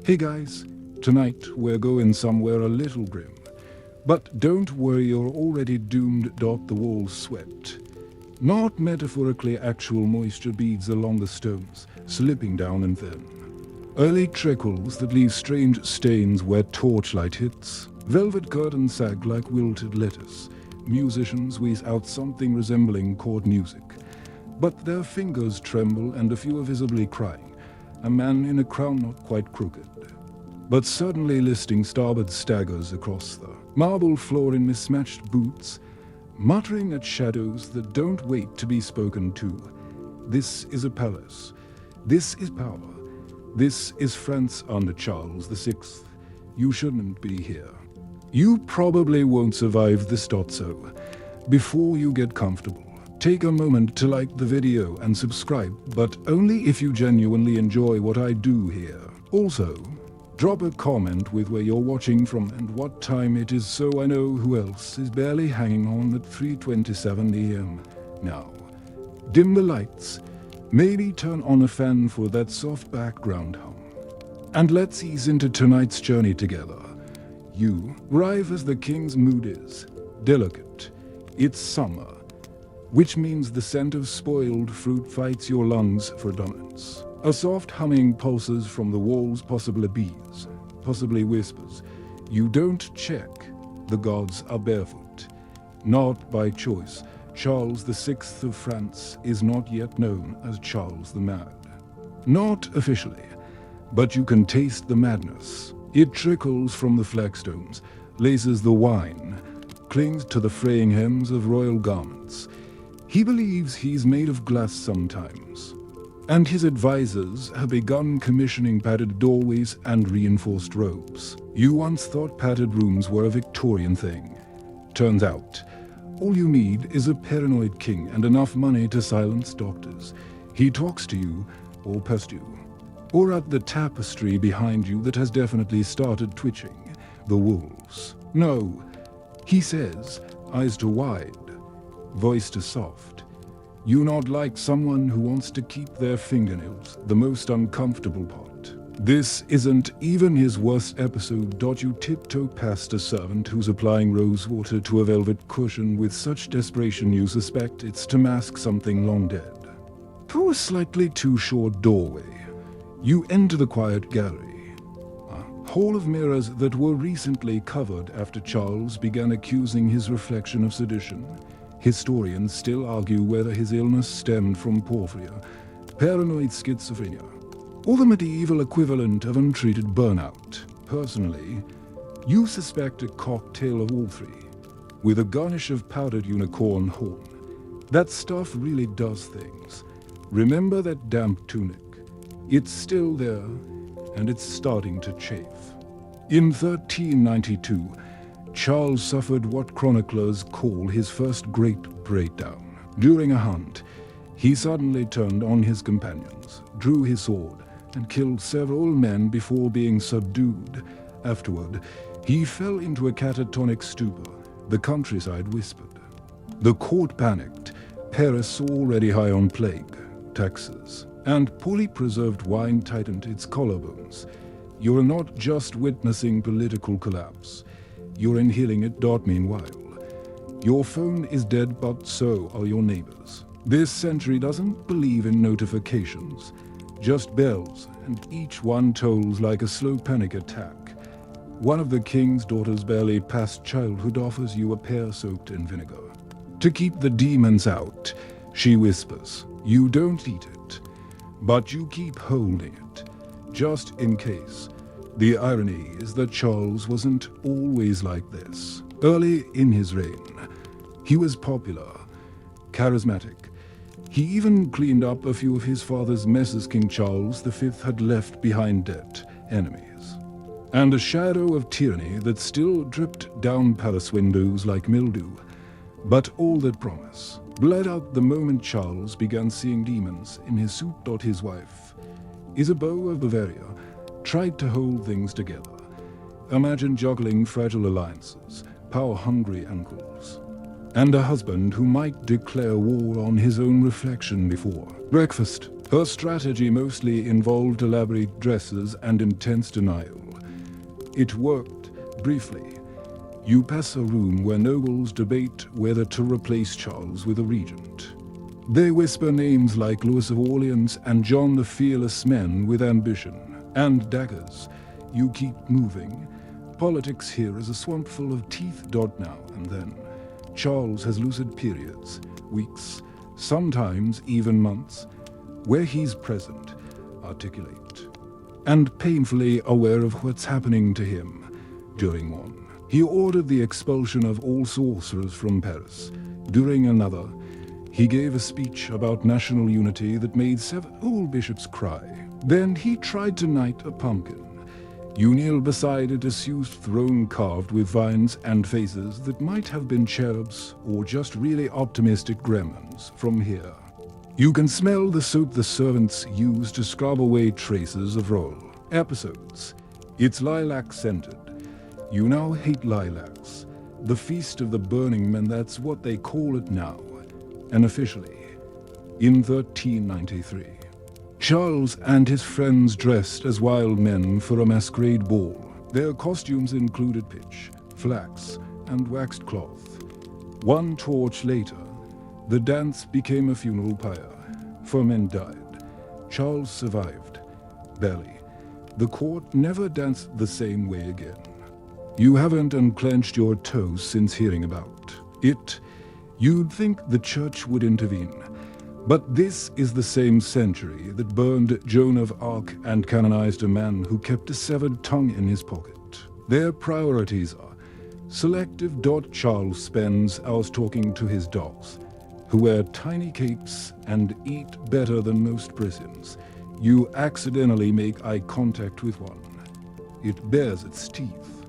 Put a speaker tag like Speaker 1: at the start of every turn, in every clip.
Speaker 1: Hey guys, tonight we're going somewhere a little grim. But don't worry, you're already doomed. The walls sweat. Not metaphorically, actual moisture beads along the stones, slipping down and thin. Early trickles that leave strange stains where torchlight hits. Velvet curtains sag like wilted lettuce. Musicians wheeze out something resembling chord music. But their fingers tremble and a few are visibly crying. A man in a crown not quite crooked. But suddenly listing starboard staggers across the marble floor in mismatched boots, muttering at shadows that don't wait to be spoken to. This is a palace. This is power. This is France under Charles VI. You shouldn't be here. You probably won't survive this. So, before you get comfortable, take a moment to like the video and subscribe, but only if you genuinely enjoy what I do here. Also, drop a comment with where you're watching from and what time it is so I know who else is barely hanging on at 3:27 AM. Now, dim the lights, maybe turn on a fan for that soft background hum. And let's ease into tonight's journey together. You arrive as the king's mood is delicate. It's summer, which means the scent of spoiled fruit fights your lungs for dominance. A soft humming pulses from the walls, possibly bees, possibly whispers. You don't check. The gods are barefoot. Not by choice. Charles VI of France is not yet known as Charles the Mad. Not officially, but you can taste the madness. It trickles from the flagstones, laces the wine, clings to the fraying hems of royal garments. He believes he's made of glass sometimes. And his advisors have begun commissioning padded doorways and reinforced robes. You once thought padded rooms were a Victorian thing. Turns out, all you need is a paranoid king and enough money to silence doctors. He talks to you, or past you, or at the tapestry behind you that has definitely started twitching. The wolves. No, he says, eyes to wide, voice to soft. You nod like someone who wants to keep their fingernails the most uncomfortable part. This isn't even his worst episode. You tiptoe past a servant who's applying rose water to a velvet cushion with such desperation you suspect it's to mask something long dead. Through a slightly too short doorway, you enter the quiet gallery. A hall of mirrors that were recently covered after Charles began accusing his reflection of sedition. Historians still argue whether his illness stemmed from porphyria, paranoid schizophrenia, or the medieval equivalent of untreated burnout. Personally, you suspect a cocktail of all three, with a garnish of powdered unicorn horn. That stuff really does things. Remember that damp tunic? It's still there, and it's starting to chafe. In 1392, Charles suffered what chroniclers call his first great breakdown. During a hunt, he suddenly turned on his companions, drew his sword, and killed several men before being subdued. Afterward, he fell into a catatonic stupor. The countryside whispered. The court panicked. Paris, already high on plague, taxes, and poorly preserved wine tightened its collarbones. You're not just witnessing political collapse. You're inhaling it. Meanwhile, your phone is dead, but so are your neighbors. This century doesn't believe in notifications, just bells, and each one tolls like a slow panic attack. One of the king's daughters, barely past childhood, offers you a pear soaked in vinegar. To keep the demons out, she whispers. You don't eat it, but you keep holding it, just in case. The irony is that Charles wasn't always like this. Early in his reign, he was popular, charismatic. He even cleaned up a few of his father's messes King Charles V had left behind dead enemies. And a shadow of tyranny that still dripped down palace windows like mildew. But all that promise bled out the moment Charles began seeing demons in his suit. His wife, Isabeau of Bavaria, tried to hold things together. Imagine juggling fragile alliances, power-hungry uncles, and a husband who might declare war on his own reflection before breakfast. Her strategy mostly involved elaborate dresses and intense denial. It worked, briefly. You pass a room where nobles debate whether to replace Charles with a regent. They whisper names like Louis of Orleans and John the Fearless, men with ambition and daggers. You keep moving. Politics here is a swamp full of teeth. Now and then, Charles has lucid periods, weeks, sometimes even months, where he's present, articulate, and painfully aware of what's happening to him. During one, he ordered the expulsion of all sorcerers from Paris. During another, he gave a speech about national unity that made several bishops cry. Then he tried to knight a pumpkin. You kneel beside a disused throne carved with vines and faces that might have been cherubs or just really optimistic gremlins from here. You can smell the soap the servants use to scrub away traces of royal episodes. It's lilac-scented. You now hate lilacs. The Feast of the Burning Men, that's what they call it now. And officially, in 1393. Charles and his friends dressed as wild men for a masquerade ball. Their costumes included pitch, flax, and waxed cloth. One torch later, the dance became a funeral pyre. 4 men died. Charles survived. Barely. The court never danced the same way again. You haven't unclenched your toes since hearing about it. You'd think the church would intervene. But this is the same century that burned Joan of Arc and canonized a man who kept a severed tongue in his pocket. Their priorities are selective. Charles spends hours talking to his dogs, who wear tiny capes and eat better than most prisons. You accidentally make eye contact with one. It bares its teeth.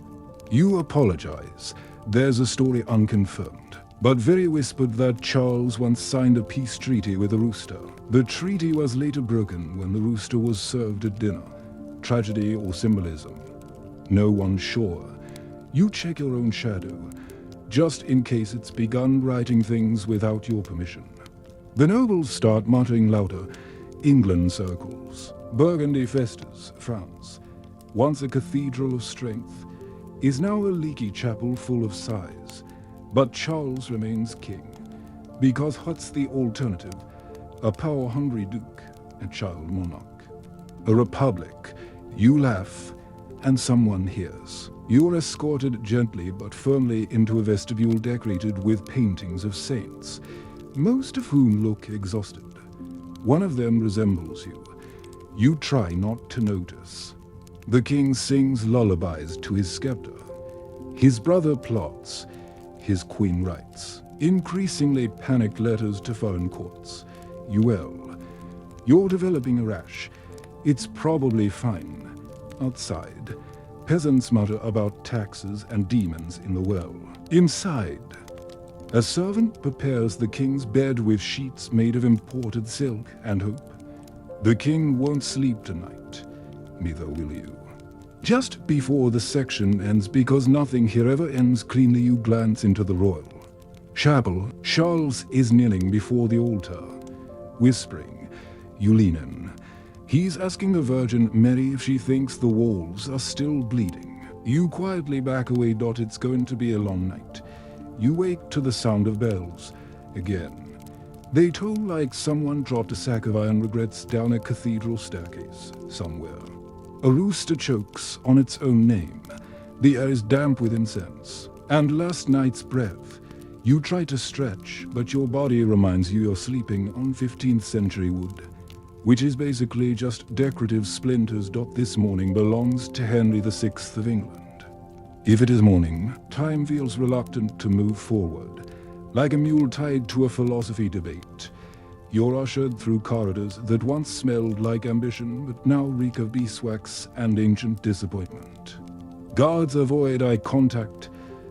Speaker 1: You apologize. There's a story unconfirmed, but very whispered, that Charles once signed a peace treaty with a rooster. The treaty was later broken when the rooster was served at dinner. Tragedy or symbolism? No one's sure. You check your own shadow, just in case it's begun writing things without your permission. The nobles start muttering louder. England circles. Burgundy festers. France, once a cathedral of strength, is now a leaky chapel full of sighs. But Charles remains king, because what's the alternative? A power-hungry duke and child monarch. A republic. You laugh, and someone hears. You're escorted gently but firmly into a vestibule decorated with paintings of saints, most of whom look exhausted. One of them resembles you. You try not to notice. The king sings lullabies to his scepter. His brother plots. His queen writes increasingly panicked letters to foreign courts. You're developing a rash. It's probably fine. Outside, peasants mutter about taxes and demons in the well. Inside, a servant prepares the king's bed with sheets made of imported silk and hope. The king won't sleep tonight. Neither will you. Just before the section ends, because nothing here ever ends cleanly, you glance into the royal chapel. Charles is kneeling before the altar, whispering. You lean in. He's asking the Virgin Mary if she thinks the walls are still bleeding. You quietly back away. It's going to be a long night. You wake to the sound of bells. Again. They toll like someone dropped a sack of iron regrets down a cathedral staircase somewhere. A rooster chokes on its own name. The air is damp with incense and last night's breath. You try to stretch, but your body reminds you you're sleeping on 15th century wood, which is basically just decorative splinters. This morning belongs to Henry VI of England. If it is morning, time feels reluctant to move forward, like a mule tied to a philosophy debate. You're ushered through corridors that once smelled like ambition, but now reek of beeswax and ancient disappointment. Guards avoid eye contact.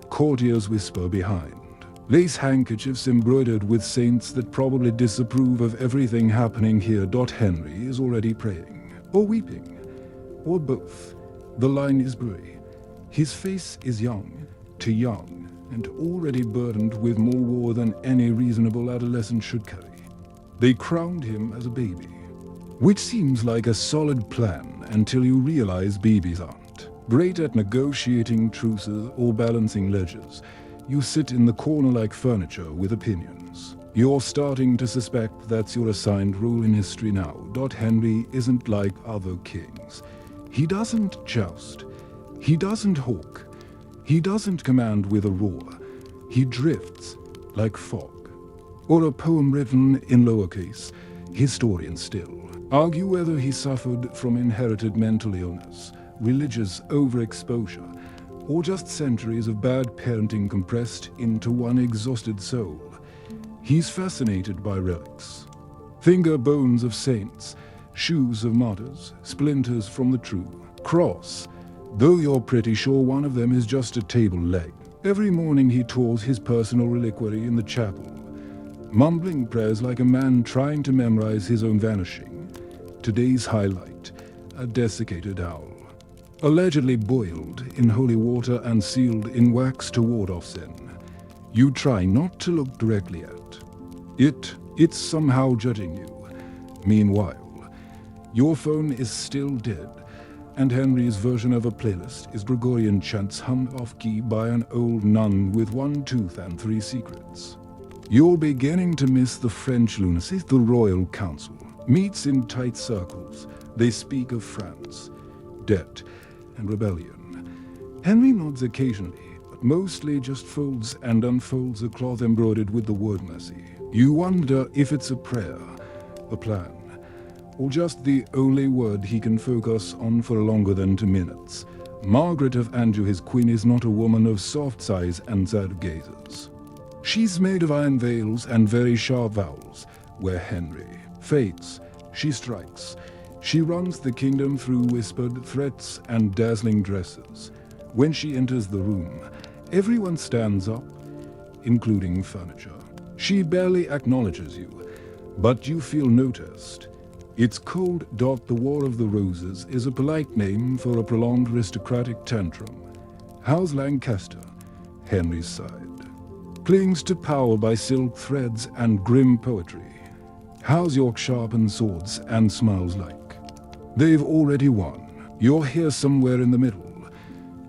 Speaker 1: Courtiers whisper behind. Lace handkerchiefs embroidered with saints that probably disapprove of everything happening here. Henry is already praying, or weeping, or both. The line is blurry. His face is young, too young, and already burdened with more war than any reasonable adolescent should carry. They crowned him as a baby. Which seems like a solid plan until you realize babies aren't. Great at negotiating truces or balancing ledgers, you sit in the corner like furniture with opinions. You're starting to suspect that's your assigned role in history now. Henry isn't like other kings. He doesn't joust. He doesn't hawk. He doesn't command with a roar. He drifts like fog. Or a poem written in lowercase, historians still argue whether he suffered from inherited mental illness, religious overexposure, or just centuries of bad parenting compressed into one exhausted soul. He's fascinated by relics. Finger bones of saints, shoes of martyrs, splinters from the true cross, though you're pretty sure one of them is just a table leg. Every morning he tours his personal reliquary in the chapel, mumbling prayers like a man trying to memorize his own vanishing. Today's highlight, a desiccated owl, allegedly boiled in holy water and sealed in wax to ward off sin. You try not to look directly at. It's somehow judging you. Meanwhile, your phone is still dead, and Henry's version of a playlist is Gregorian chants hummed off-key by an old nun with one tooth and 3 secrets. You're beginning to miss the French lunacy. The royal council meets in tight circles. They speak of France, debt, and rebellion. Henry nods occasionally, but mostly just folds and unfolds a cloth embroidered with the word mercy. You wonder if it's a prayer, a plan, or just the only word he can focus on for longer than 2 minutes. Margaret of Anjou, his queen, is not a woman of soft sighs and sad gazes. She's made of iron veils and very sharp vowels. Where Henry fades, she strikes. She runs the kingdom through whispered threats and dazzling dresses. When she enters the room, everyone stands up, including furniture. She barely acknowledges you, but you feel noticed. It's cold. The War of the Roses is a polite name for a prolonged aristocratic tantrum. How's Lancaster, Henry's side, clings to power by silk threads and grim poetry? How's York sharpens swords and smiles like they've already won? You're here somewhere in the middle,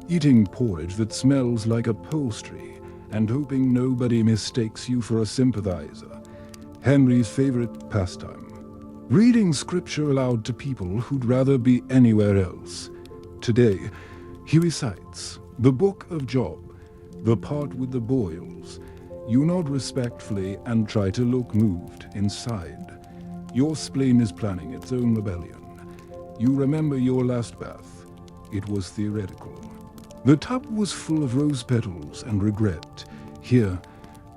Speaker 1: eating porridge that smells like upholstery and hoping nobody mistakes you for a sympathizer. Henry's favorite pastime, reading scripture aloud to people who'd rather be anywhere else. Today, he recites the book of Job, the part with the boils. You nod respectfully and try to look moved inside. Your spleen is planning its own rebellion. You remember your last bath. It was theatrical. The tub was full of rose petals and regret. Here,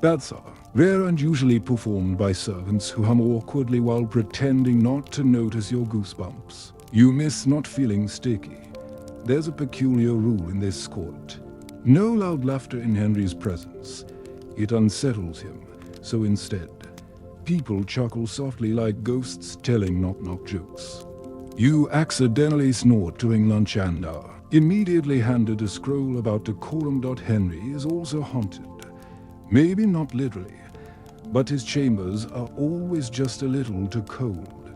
Speaker 1: baths are rare and usually performed by servants who hum awkwardly while pretending not to notice your goosebumps. You miss not feeling sticky. There's a peculiar rule in this court. No loud laughter in Henry's presence. It unsettles him, so instead, people chuckle softly like ghosts telling knock-knock jokes. You accidentally snort during lunch and hour. Immediately handed a scroll about decorum. Henry is also haunted. Maybe not literally, but his chambers are always just a little too cold.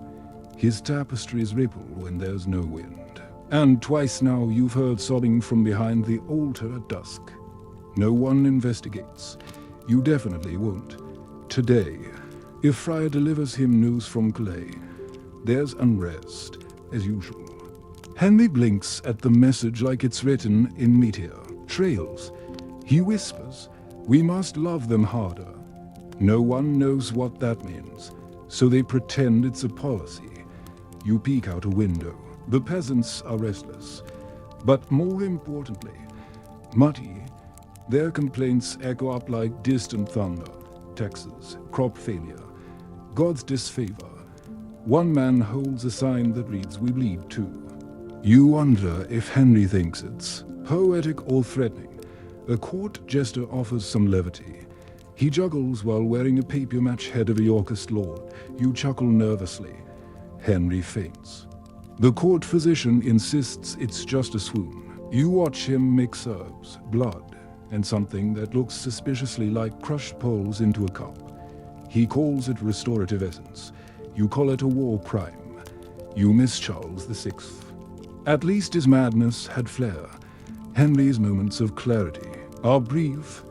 Speaker 1: His tapestries ripple when there's no wind. And twice now you've heard sobbing from behind the altar at dusk. No one investigates. You definitely won't. Today, if Friar delivers him news from Calais, there's unrest, as usual. Henry blinks at the message like it's written in meteor trails. He whispers, "We must love them harder." No one knows what that means, so they pretend it's a policy. You peek out a window. The peasants are restless, but more importantly, muddy. Their complaints echo up like distant thunder. Taxes, crop failure, God's disfavor. One man holds a sign that reads, "We bleed too." You wonder if Henry thinks it's poetic or threatening. A court jester offers some levity. He juggles while wearing a papier-match head of a Yorkist lord. You chuckle nervously. Henry faints. The court physician insists it's just a swoon. You watch him mix herbs, blood, and something that looks suspiciously like crushed poles into a cup. He calls it restorative essence. You call it a war crime. You miss Charles VI. At least his madness had flair. Henry's moments of clarity are brief,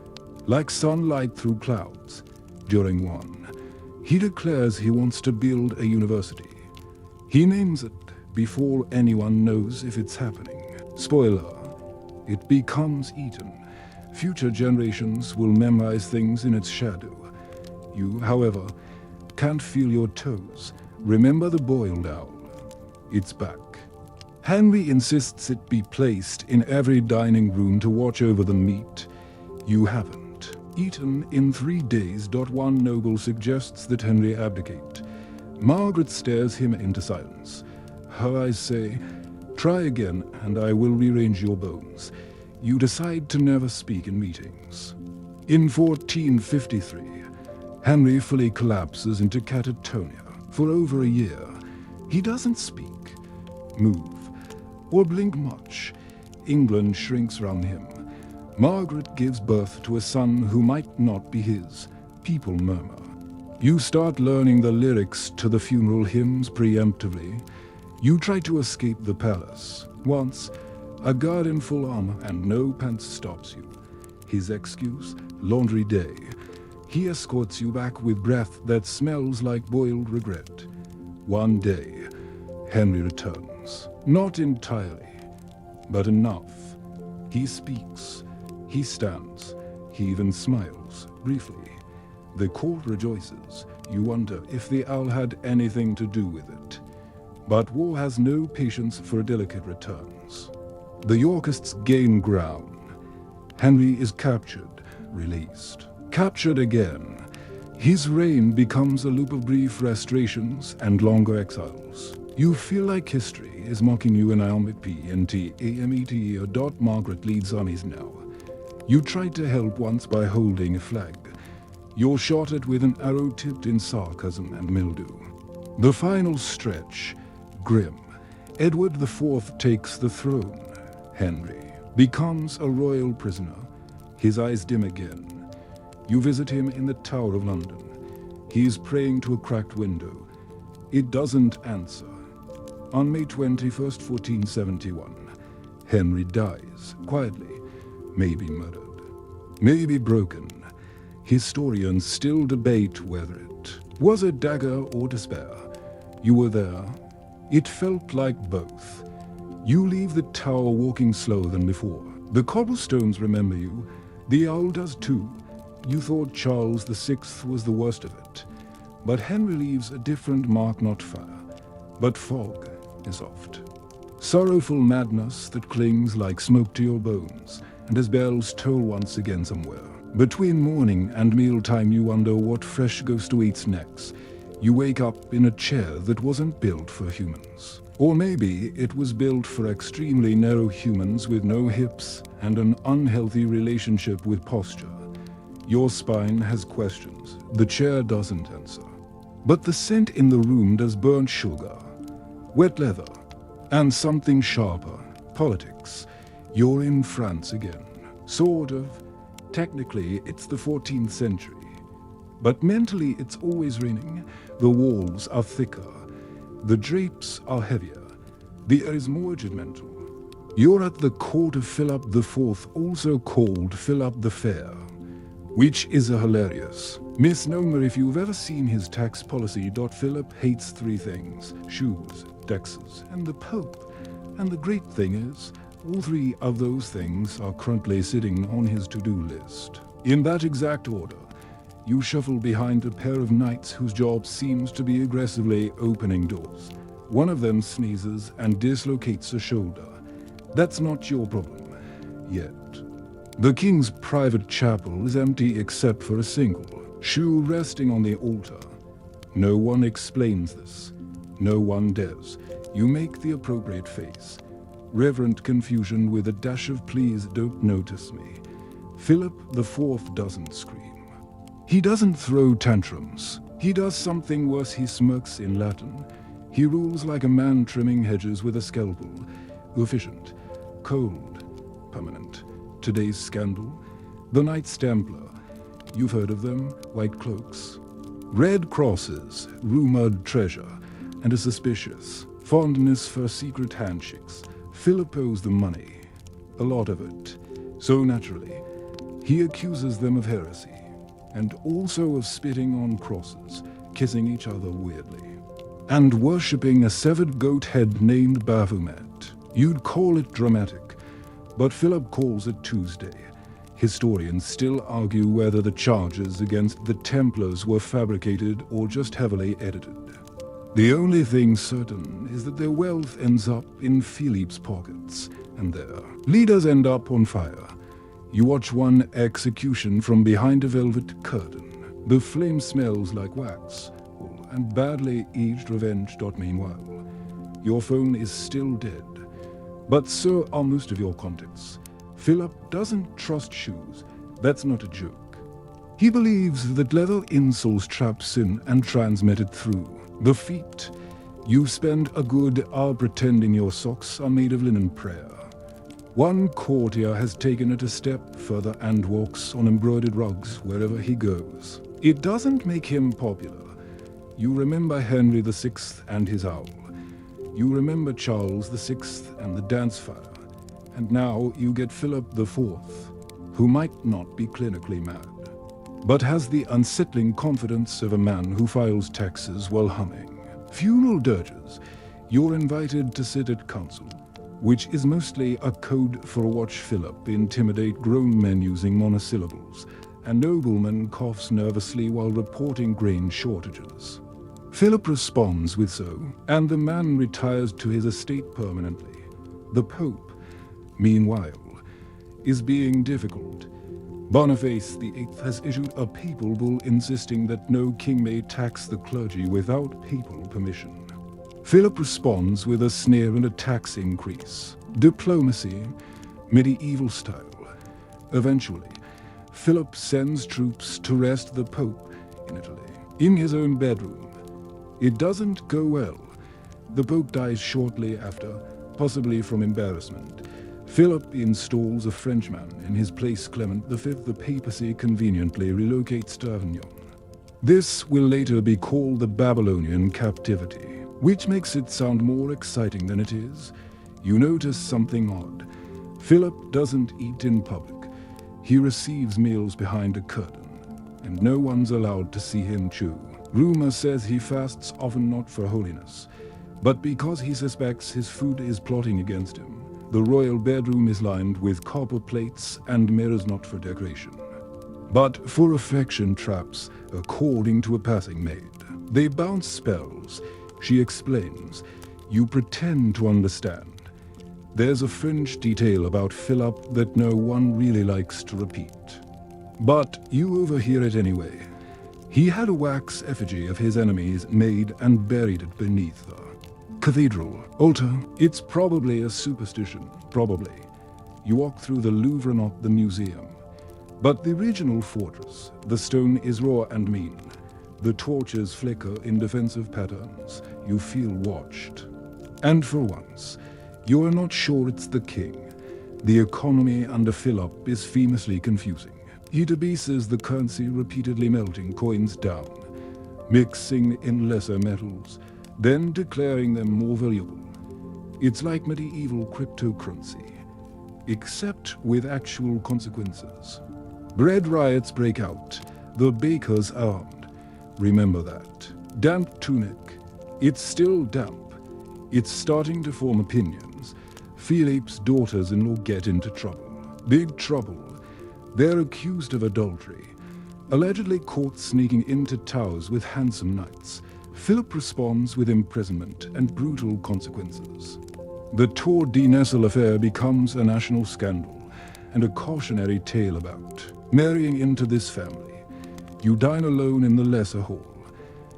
Speaker 1: like sunlight through clouds. During one, he declares he wants to build a university. He names it before anyone knows if it's happening. Spoiler, it becomes Eton. Future generations will memorize things in its shadow. You, however, can't feel your toes. Remember the boiled owl. It's back. Henry insists it be placed in every dining room to watch over the meat. You haven't. Eaten in 3 days. One noble suggests that Henry abdicate. Margaret stares him into silence. Her eyes say, "Try again, and I will rearrange your bones." You decide to never speak in meetings. In 1453, Henry fully collapses into catatonia. For over a year, he doesn't speak, move, or blink much. England shrinks round him. Margaret gives birth to a son who might not be his. People murmur. You start learning the lyrics to the funeral hymns preemptively. You try to escape the palace. Once, a guard in full armor and no pants stops you. His excuse, laundry day. He escorts you back with breath that smells like boiled regret. One day, Henry returns. Not entirely, but enough. He speaks. He stands. He even smiles, briefly. The court rejoices. You wonder if the owl had anything to do with it. But war has no patience for delicate returns. The Yorkists gain ground. Henry is captured, released. Captured again. His reign becomes a loop of brief restorations and longer exiles. You feel like history is mocking you in iambic P-N-T-A-M-E-T or Margaret leads armies now. You tried to help once by holding a flag. You're shot at with an arrow tipped in sarcasm and mildew. The final stretch, grim. Edward IV takes the throne. Henry becomes a royal prisoner. His eyes dim again. You visit him in the Tower of London. He is praying to a cracked window. It doesn't answer. On May 21st, 1471, Henry dies, quietly, maybe murdered, maybe broken. Historians still debate whether it was a dagger or despair. You were there. It felt like both. You leave the tower walking slower than before. The cobblestones remember you. The owl does too. You thought Charles VI was the worst of it. But Henry leaves a different mark, not fire, but fog is oft. Sorrowful madness that clings like smoke to your bones, and as bells toll once again somewhere. Between morning and mealtime you wonder what fresh ghost awaits next. You wake up in a chair that wasn't built for humans. Or maybe it was built for extremely narrow humans with no hips and an unhealthy relationship with posture. Your spine has questions. The chair doesn't answer. But the scent in the room does burnt sugar, wet leather, and something sharper, politics. You're in France again. Sort of. Technically, it's the 14th century. But mentally, it's always raining. The walls are thicker. The drapes are heavier. The air is more regimental. You're at the court of Philip IV, also called Philip the Fair, which is a hilarious misnomer if you've ever seen his tax policy. Philip hates 3 things: shoes, taxes, and the Pope. And the great thing is, all 3 of those things are currently sitting on his to-do list. In that exact order, you shuffle behind a pair of knights whose job seems to be aggressively opening doors. One of them sneezes and dislocates a shoulder. That's not your problem, yet. The king's private chapel is empty except for a single shoe resting on the altar. No one explains this. No one dares. You make the appropriate face. Reverent confusion with a dash of please don't notice me. Philip IV doesn't scream. He doesn't throw tantrums. He does something worse. He smirks in Latin. He rules like a man trimming hedges with a scalpel. Efficient, cold, permanent. Today's scandal, the Knights Templar. You've heard of them, white cloaks. Red crosses, rumored treasure, and a suspicious, fondness for secret handshakes. Philip owes them money, a lot of it. So naturally, he accuses them of heresy, and also of spitting on crosses, kissing each other weirdly, and worshipping a severed goat head named Baphomet. You'd call it dramatic, but Philip calls it Tuesday. Historians still argue whether the charges against the Templars were fabricated or just heavily edited. The only thing certain is that their wealth ends up in Philippe's pockets, and their leaders end up on fire. You watch one execution from behind a velvet curtain. The flame smells like wax, and badly aged revenge. Meanwhile, your phone is still dead. But so are most of your contacts. Philip doesn't trust shoes. That's not a joke. He believes that leather insoles trap sin and transmit it through the feet. You spend a good hour pretending your socks are made of linen prayer. One courtier has taken it a step further and walks on embroidered rugs wherever he goes. It doesn't make him popular. You remember Henry VI and his owl. You remember Charles VI and the dance fire. And now you get Philip IV, who might not be clinically mad, but has the unsettling confidence of a man who files taxes while humming. Funeral dirges. You're invited to sit at council, which is mostly a code for watch Philip intimidate grown men using monosyllables. A nobleman coughs nervously while reporting grain shortages. Philip responds with so, and the man retires to his estate permanently. The Pope, meanwhile, is being difficult. Boniface VIII has issued a papal bull insisting that no king may tax the clergy without papal permission. Philip responds with a sneer and a tax increase. Diplomacy, medieval style. Eventually, Philip sends troops to arrest the Pope in Italy, in his own bedroom. It doesn't go well. The Pope dies shortly after, possibly from embarrassment. Philip installs a Frenchman in his place. Clement V. The papacy conveniently relocates to Avignon. This will later be called the Babylonian captivity, which makes it sound more exciting than it is. You notice something odd. Philip doesn't eat in public. He receives meals behind a curtain, and no one's allowed to see him chew. Rumor says he fasts often not for holiness, but because he suspects his food is plotting against him. The royal bedroom is lined with copper plates and mirrors not for decoration, but for affection traps, according to a passing maid. They bounce spells. She explains. You pretend to understand. There's a fringe detail about Philip that no one really likes to repeat, but you overhear it anyway. He had a wax effigy of his enemies made and buried it beneath the cathedral altar. It's probably a superstition, probably. You walk through the Louvre, not the museum. But the original fortress, the stone is raw and mean. The torches flicker in defensive patterns. You feel watched. And for once, you are not sure it's the king. The economy under Philip is famously confusing. He debases the currency, repeatedly melting coins down, mixing in lesser metals, then declaring them more valuable. It's like medieval cryptocurrency, except with actual consequences. Bread riots break out. The baker's armed. Remember that. Damp tunic. It's still damp. It's starting to form opinions. Philippe's daughters-in-law get into trouble. Big trouble. They're accused of adultery, allegedly caught sneaking into towers with handsome knights. Philip responds with imprisonment and brutal consequences. The Tour de Nestle affair becomes a national scandal and a cautionary tale about marrying into this family. You dine alone in the lesser hall.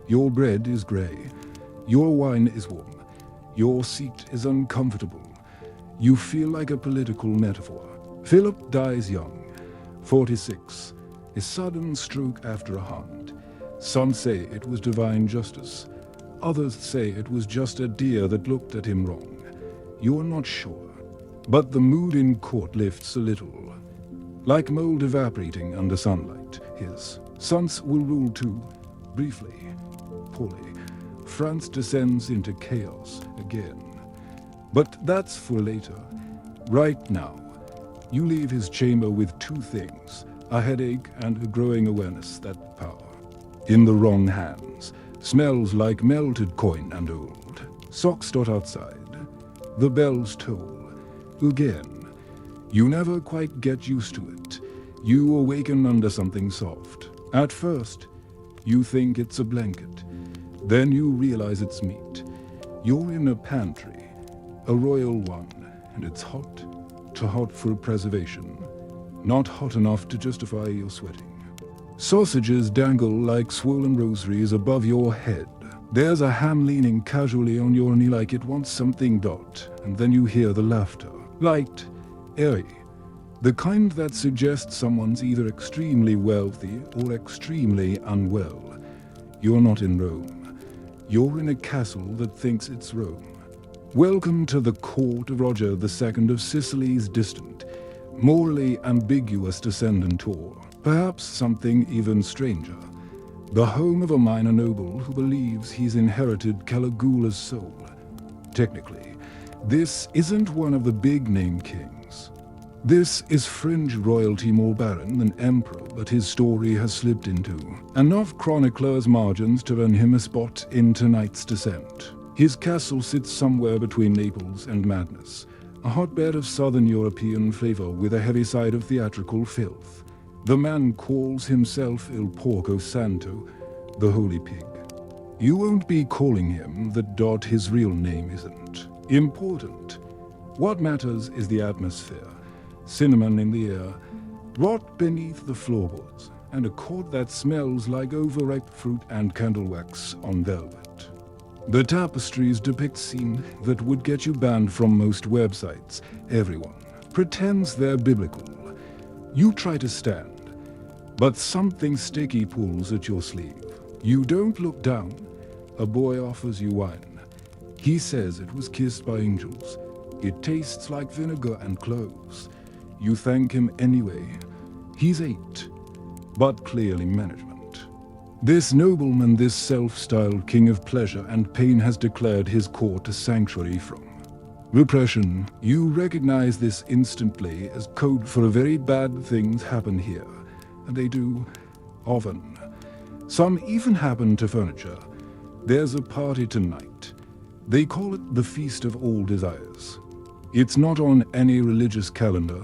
Speaker 1: Your bread is grey. Your wine is warm. Your seat is uncomfortable. You feel like a political metaphor. Philip dies young, 46, a sudden stroke after a hunt. Some say it was divine justice. Others say it was just a deer that looked at him wrong. You're not sure. But the mood in court lifts a little. Like mold evaporating under sunlight, his sons will rule too, briefly, poorly, France descends into chaos again. But that's for later. Right now, you leave his chamber with two things: a headache and a growing awareness that power, in the wrong hands, smells like melted coin and old. Socks dot outside. The bells toll. Again. You never quite get used to it. You awaken under something soft. At first, you think it's a blanket. Then you realize it's meat. You're in a pantry, a royal one, and it's hot. Too hot for preservation. Not hot enough to justify your sweating. Sausages dangle like swollen rosaries above your head. There's a ham leaning casually on your knee like it wants something dot, and then you hear the laughter. Light, airy. The kind that suggests someone's either extremely wealthy or extremely unwell. You're not in Rome. You're in a castle that thinks it's Rome. Welcome to the court of Roger II of Sicily's distant, morally ambiguous descendant, or perhaps something even stranger. The home of a minor noble who believes he's inherited Caligula's soul. Technically, this isn't one of the big-name kings. This is fringe royalty, more barren than emperor, but his story has slipped into enough chronicler's margins to earn him a spot in tonight's descent. His castle sits somewhere between Naples and madness, a hotbed of southern European flavor with a heavy side of theatrical filth. The man calls himself Il Porco Santo, the holy pig. You won't be calling him the dot his real name isn't important. What matters is the atmosphere, cinnamon in the air, rot beneath the floorboards, and a court that smells like overripe fruit and candle wax on velvet. The tapestries depict scenes that would get you banned from most websites. Everyone pretends they're biblical. You try to stand, but something sticky pulls at your sleeve. You don't look down. A boy offers you wine. He says it was kissed by angels. It tastes like vinegar and cloves. You thank him anyway. He's 8, but clearly management. This nobleman, this self-styled king of pleasure and pain, has declared his court a sanctuary from repression. You recognize this instantly as code for very bad things happen here. And they do, often. Some even happen to furniture. There's a party tonight. They call it the Feast of All Desires. It's not on any religious calendar,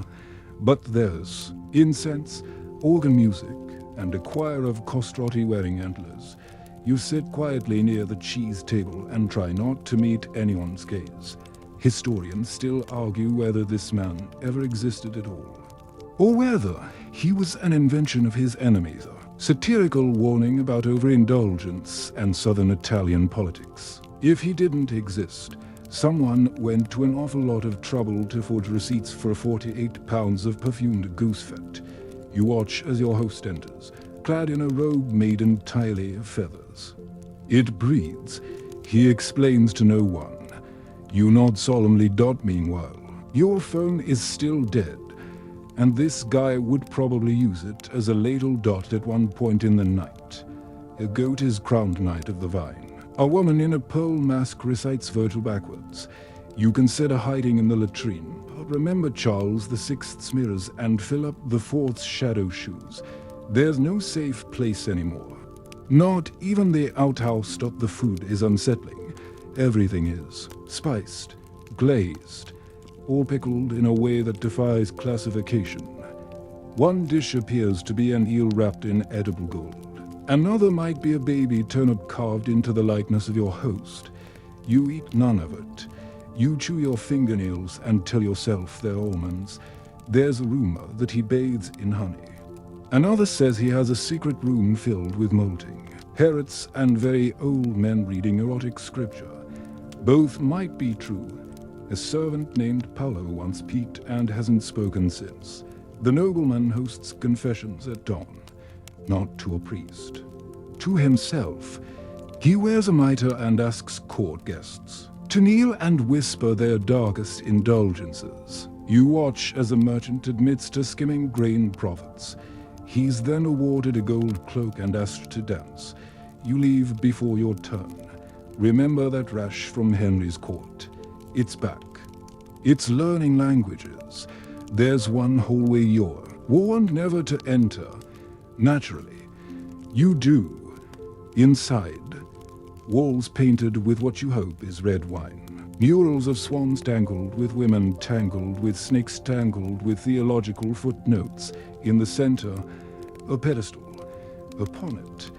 Speaker 1: but there's incense, organ music, and a choir of castrati wearing antlers. You sit quietly near the cheese table and try not to meet anyone's gaze. Historians still argue whether this man ever existed at all, or whether he was an invention of his enemies, a satirical warning about overindulgence and southern Italian politics. If he didn't exist, someone went to an awful lot of trouble to forge receipts for 48 pounds of perfumed goose fat. You watch as your host enters, clad in a robe made entirely of feathers. It breathes. He explains to no one. You nod solemnly. Meanwhile, your phone is still dead, and this guy would probably use it as a ladle at one point in the night. A goat is crowned knight of the vine. A woman in a pearl mask recites Virgil backwards. You consider hiding in the latrine. Remember Charles VI's mirrors and fill up the 4th's shadow shoes. There's no safe place anymore. Not even the outhouse. The food is unsettling. Everything is spiced, glazed, or pickled in a way that defies classification. One dish appears to be an eel wrapped in edible gold. Another might be a baby turnip carved into the likeness of your host. You eat none of it. You chew your fingernails and tell yourself they're almonds. There's a rumor that he bathes in honey. Another says he has a secret room filled with molting parrots and very old men reading erotic scripture. Both might be true. A servant named Paolo once peeked and hasn't spoken since. The nobleman hosts confessions at dawn, not to a priest. To himself, he wears a mitre and asks court guests to kneel and whisper their darkest indulgences. You watch as a merchant admits to skimming grain profits. He's then awarded a gold cloak and asked to dance. You leave before your turn. remember that rash from Henry's court. It's back. It's learning languages. There's one hallway you're warned never to enter. Naturally, you do. Inside, walls painted with what you hope is red wine. Murals of swans tangled with women, tangled with snakes, tangled with theological footnotes. In the center, a pedestal. Upon it,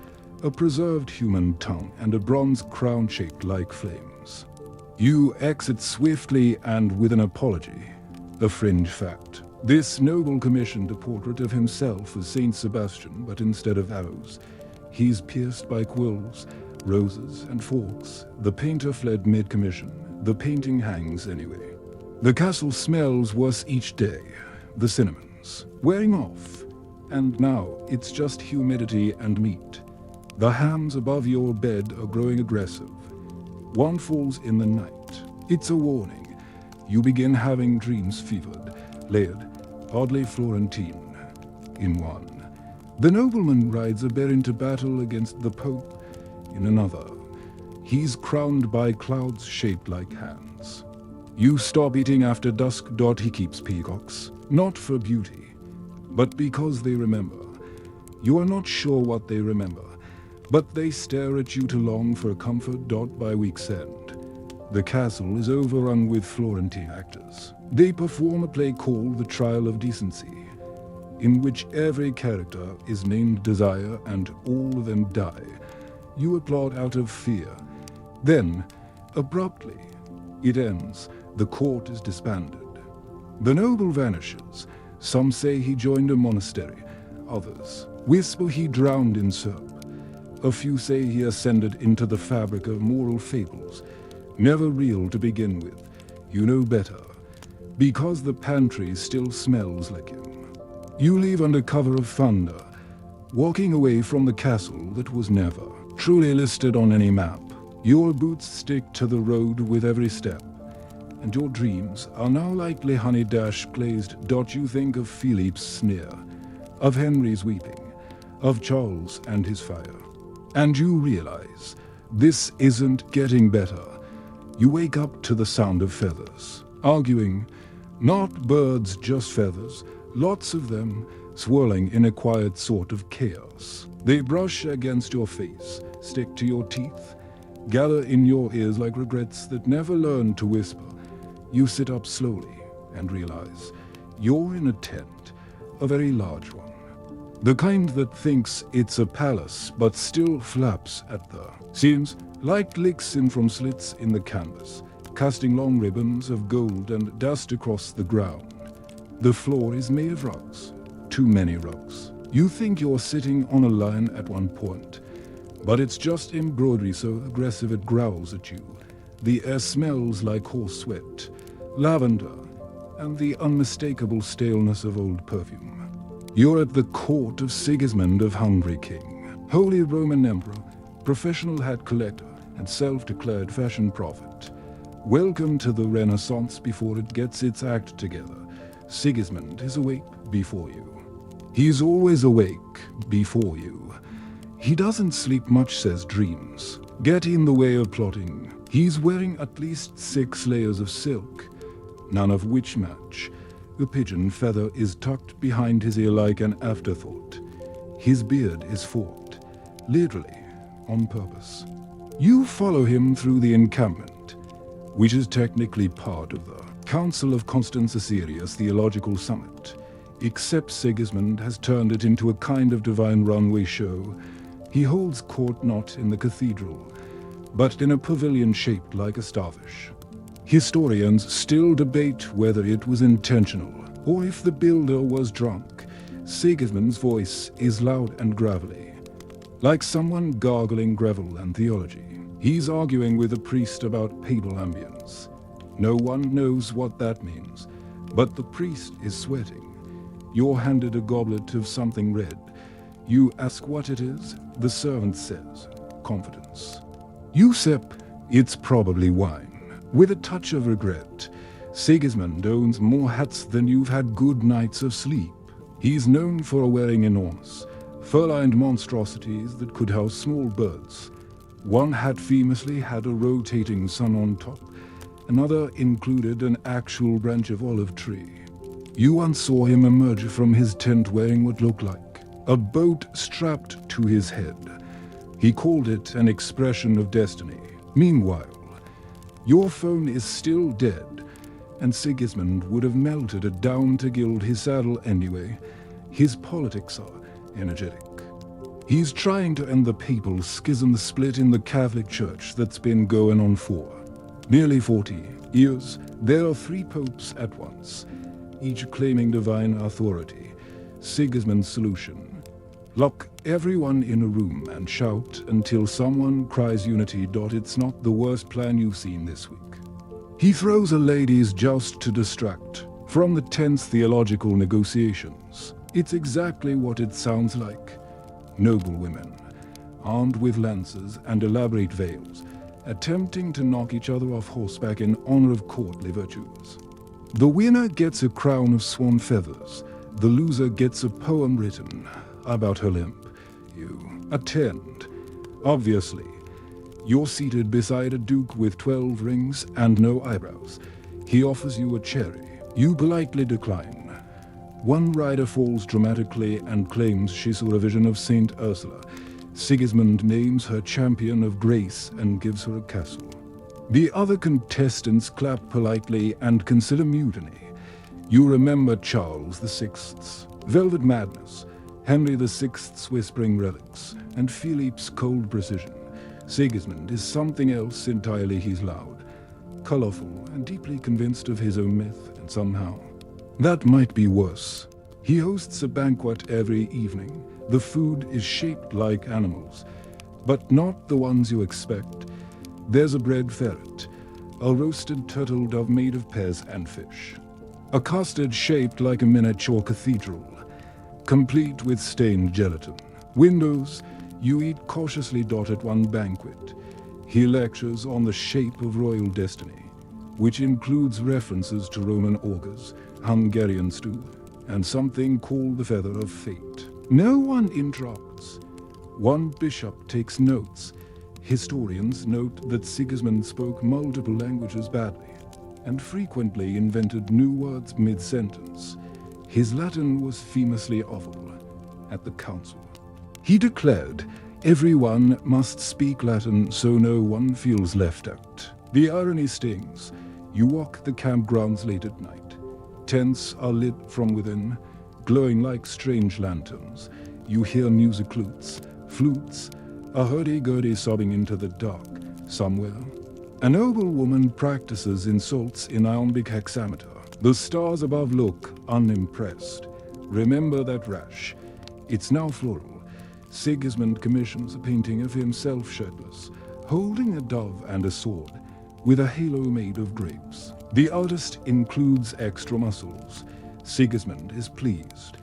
Speaker 1: a preserved human tongue and a bronze crown shaped like flames. You exit swiftly and with an apology. A fringe fact. This noble commissioned a portrait of himself as Saint Sebastian, but instead of arrows, he's pierced by quills, roses, and forks. The painter fled mid-commission. The painting hangs anyway. The castle smells worse each day. The cinnamons wearing off. And now it's just humidity and meat. The hams above your bed are growing aggressive. One falls in the night. It's a warning. You begin having dreams fevered, layered, oddly Florentine. In one, the nobleman rides a bear into battle against the Pope. In another, he's crowned by clouds shaped like hands. You stop eating after dusk. He keeps peacocks, not for beauty, but because they remember. You are not sure what they remember, but they stare at you to long for comfort. By week's end, the castle is overrun with Florentine actors. They perform a play called The Trial of Decency, in which every character is named Desire and all of them die. You applaud out of fear. Then, abruptly, it ends. The court is disbanded. The noble vanishes. Some say he joined a monastery. Others whisper he drowned in syrup. A few say he ascended into the fabric of moral fables, never real to begin with. You know better, because the pantry still smells like him. You leave under cover of thunder, walking away from the castle that was never truly listed on any map. Your boots stick to the road with every step, and your dreams are now likely honey-glazed. You think of Philippe's sneer, of Henry's weeping, of Charles and his fire. And you realize this isn't getting better. You wake up to the sound of feathers, arguing, not birds, just feathers, lots of them, swirling in a quiet sort of chaos. They brush against your face, stick to your teeth, gather in your ears like regrets that never learn to whisper. You sit up slowly and realize you're in a tent, a very large one. The kind that thinks it's a palace but still flaps at the seams. Light licks in from slits in the canvas, casting long ribbons of gold and dust across the ground. The floor is made of rugs, too many rugs. You think you're sitting on a lion at one point, but it's just embroidery so aggressive it growls at you. The air smells like horse sweat, lavender, and the unmistakable staleness of old perfume. You're at the court of Sigismund of Hungary, king, Holy Roman Emperor, professional hat collector, and self-declared fashion prophet. Welcome to the Renaissance before it gets its act together. Sigismund is awake before you. He's always awake before you. He doesn't sleep much, says dreams. Get in the way of plotting. He's wearing at least 6 layers of silk, none of which match. The pigeon feather is tucked behind his ear like an afterthought. His beard is forked, literally, on purpose. You follow him through the encampment, which is technically part of the Council of Constance Assyria's theological summit, except Sigismund has turned it into a kind of divine runway show. He holds court not in the cathedral, but in a pavilion shaped like a starfish. Historians still debate whether it was intentional or if the builder was drunk. Sigismund's voice is loud and gravelly, like someone gargling gravel and theology. He's arguing with a priest about papal ambience. No one knows what that means, but the priest is sweating. You're handed a goblet of something red. You ask what it is. The servant says, confidence. You sip, it's probably wine. With a touch of regret, Sigismund owns more hats than you've had good nights of sleep. He's known for wearing enormous, fur-lined monstrosities that could house small birds. One hat famously had a rotating sun on top, another included an actual branch of olive tree. You once saw him emerge from his tent wearing what looked like a boat strapped to his head. He called it an expression of destiny. Meanwhile, your phone is still dead, and Sigismund would have melted it down to gild his saddle anyway. His politics are energetic. He's trying to end the papal schism split in the Catholic Church that's been going on for nearly 40 years. There are 3 popes at once, each claiming divine authority. Sigismund's solution: lock everyone in a room and shout until someone cries unity. It's not the worst plan you've seen this week. He throws a ladies' joust to distract from the tense theological negotiations. It's exactly what it sounds like. Noble women, armed with lances and elaborate veils, attempting to knock each other off horseback in honor of courtly virtues. The winner gets a crown of swan feathers. The loser gets a poem written about her limp. You attend. Obviously, you're seated beside a duke with 12 rings and no eyebrows. He offers you a cherry. You politely decline. One rider falls dramatically and claims she saw a vision of Saint Ursula. Sigismund names her champion of grace and gives her a castle. The other contestants clap politely and consider mutiny. You remember Charles VI's velvet madness, Henry VI's whispering relics, and Philippe's cold precision. Sigismund is something else entirely. He's loud, colorful, and deeply convinced of his own myth, and somehow that might be worse. He hosts a banquet every evening. The food is shaped like animals, but not the ones you expect. There's a bred ferret, a roasted turtle dove made of pears and fish, a custard shaped like a miniature cathedral, complete with stained gelatin. Windows, you eat cautiously. At one banquet, he lectures on the shape of royal destiny, which includes references to Roman augurs, Hungarian stew, and something called the feather of fate. No one interrupts. One bishop takes notes. Historians note that Sigismund spoke multiple languages badly, and frequently invented new words mid-sentence. His Latin was famously awful. At the council, he declared everyone must speak Latin so no one feels left out. The irony stings. You walk the campgrounds late at night. Tents are lit from within, glowing like strange lanterns. You hear music flutes, a hurdy-gurdy sobbing into the dark. Somewhere, a noble woman practices insults in iambic hexameter. The stars above look unimpressed. Remember that rash? It's now floral. Sigismund commissions a painting of himself shirtless, holding a dove and a sword, with a halo made of grapes. The artist includes extra muscles. Sigismund is pleased.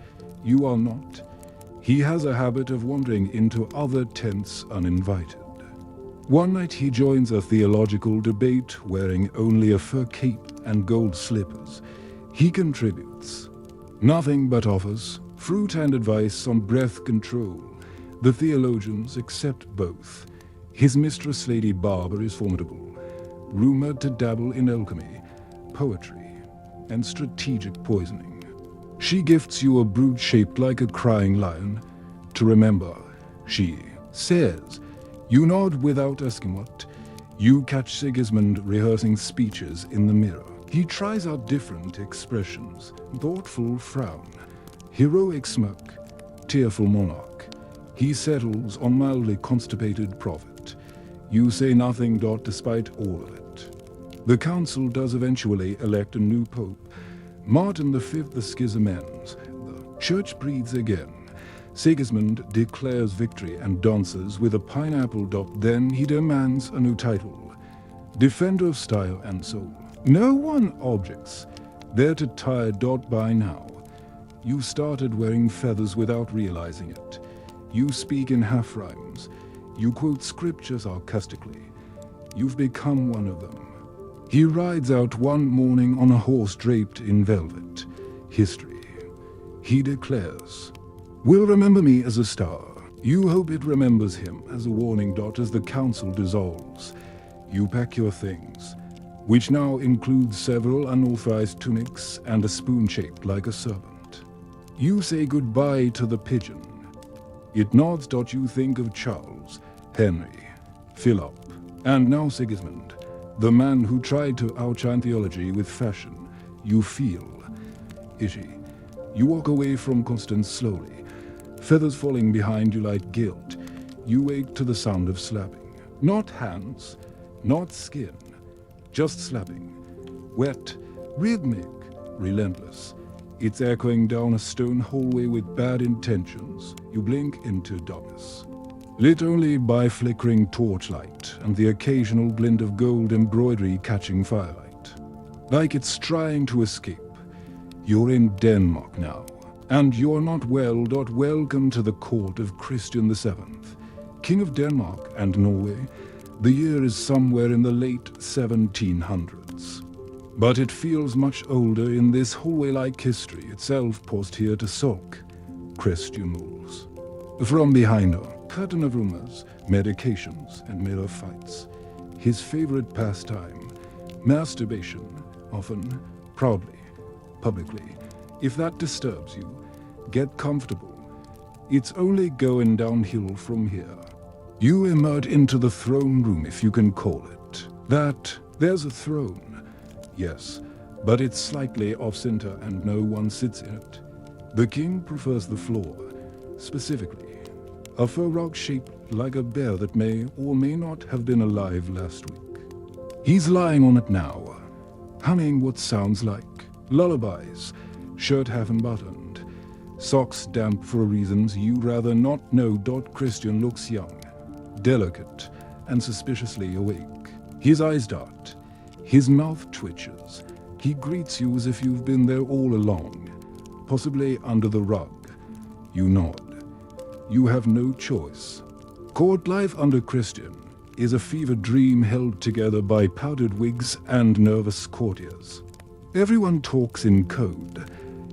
Speaker 1: You are not. He has a habit of wandering into other tents uninvited. One night he joins a theological debate wearing only a fur cape and gold slippers. He contributes nothing but offers fruit and advice on breath control. The theologians accept both. His mistress, Lady Barber, is formidable, rumored to dabble in alchemy, poetry, and strategic poisoning. She gifts you a brood shaped like a crying lion to remember. She says. You nod without asking what. You catch Sigismund rehearsing speeches in the mirror. He tries out different expressions: thoughtful frown, heroic smirk, tearful monarch. He settles on mildly constipated prophet. You say nothing. Despite all of it, the council does eventually elect a new pope. Martin V, the schism ends. The church breathes again. Sigismund declares victory and dances with a pineapple. Then he demands a new title: Defender of Style and Soul. No one objects. They're too tired. By now, you started wearing feathers without realizing it. You speak in half rhymes. You quote scripture sarcastically. You've become one of them. He rides out one morning on a horse draped in velvet. History, he declares, will remember me as a star. You hope it remembers him as a warning dot as the council dissolves. You pack your things, which now includes several unauthorized tunics and a spoon shaped like a serpent. You say goodbye to the pigeon. It nods. You think of Charles, Henry, Philip, and now Sigismund, the man who tried to outshine theology with fashion. You feel itchy. You walk away from Constance slowly, feathers falling behind you like guilt. You wake to the sound of slapping. Not hands, not skin, just slapping. Wet, rhythmic, relentless. It's echoing down a stone hallway with bad intentions. You blink into darkness, lit only by flickering torchlight and the occasional glint of gold embroidery catching firelight. Like it's trying to escape. You're in Denmark now, and you're not well. Welcome to the court of Christian VII, King of Denmark and Norway. The year is somewhere in the late 1700s. But it feels much older in this hallway-like history itself paused here to sulk. Christian rules. From behind her, curtain of rumors, medications, and mirror fights. His favorite pastime, masturbation, often proudly, publicly. If that disturbs you, get comfortable. It's only going downhill from here. You emerge into the throne room, if you can call it that. There's a throne, yes, but it's slightly off-center and no one sits in it. The king prefers the floor, specifically a fur rug shaped like a bear that may or may not have been alive last week. He's lying on it now, humming what sounds like lullabies, shirt half unbuttoned, socks damp for reasons you rather not know. Christian looks young, delicate, and suspiciously awake. His eyes dart, his mouth twitches. He greets you as if you've been there all along, possibly under the rug. You nod. You have no choice. Court life under Christian is a fever dream held together by powdered wigs and nervous courtiers. Everyone talks in code.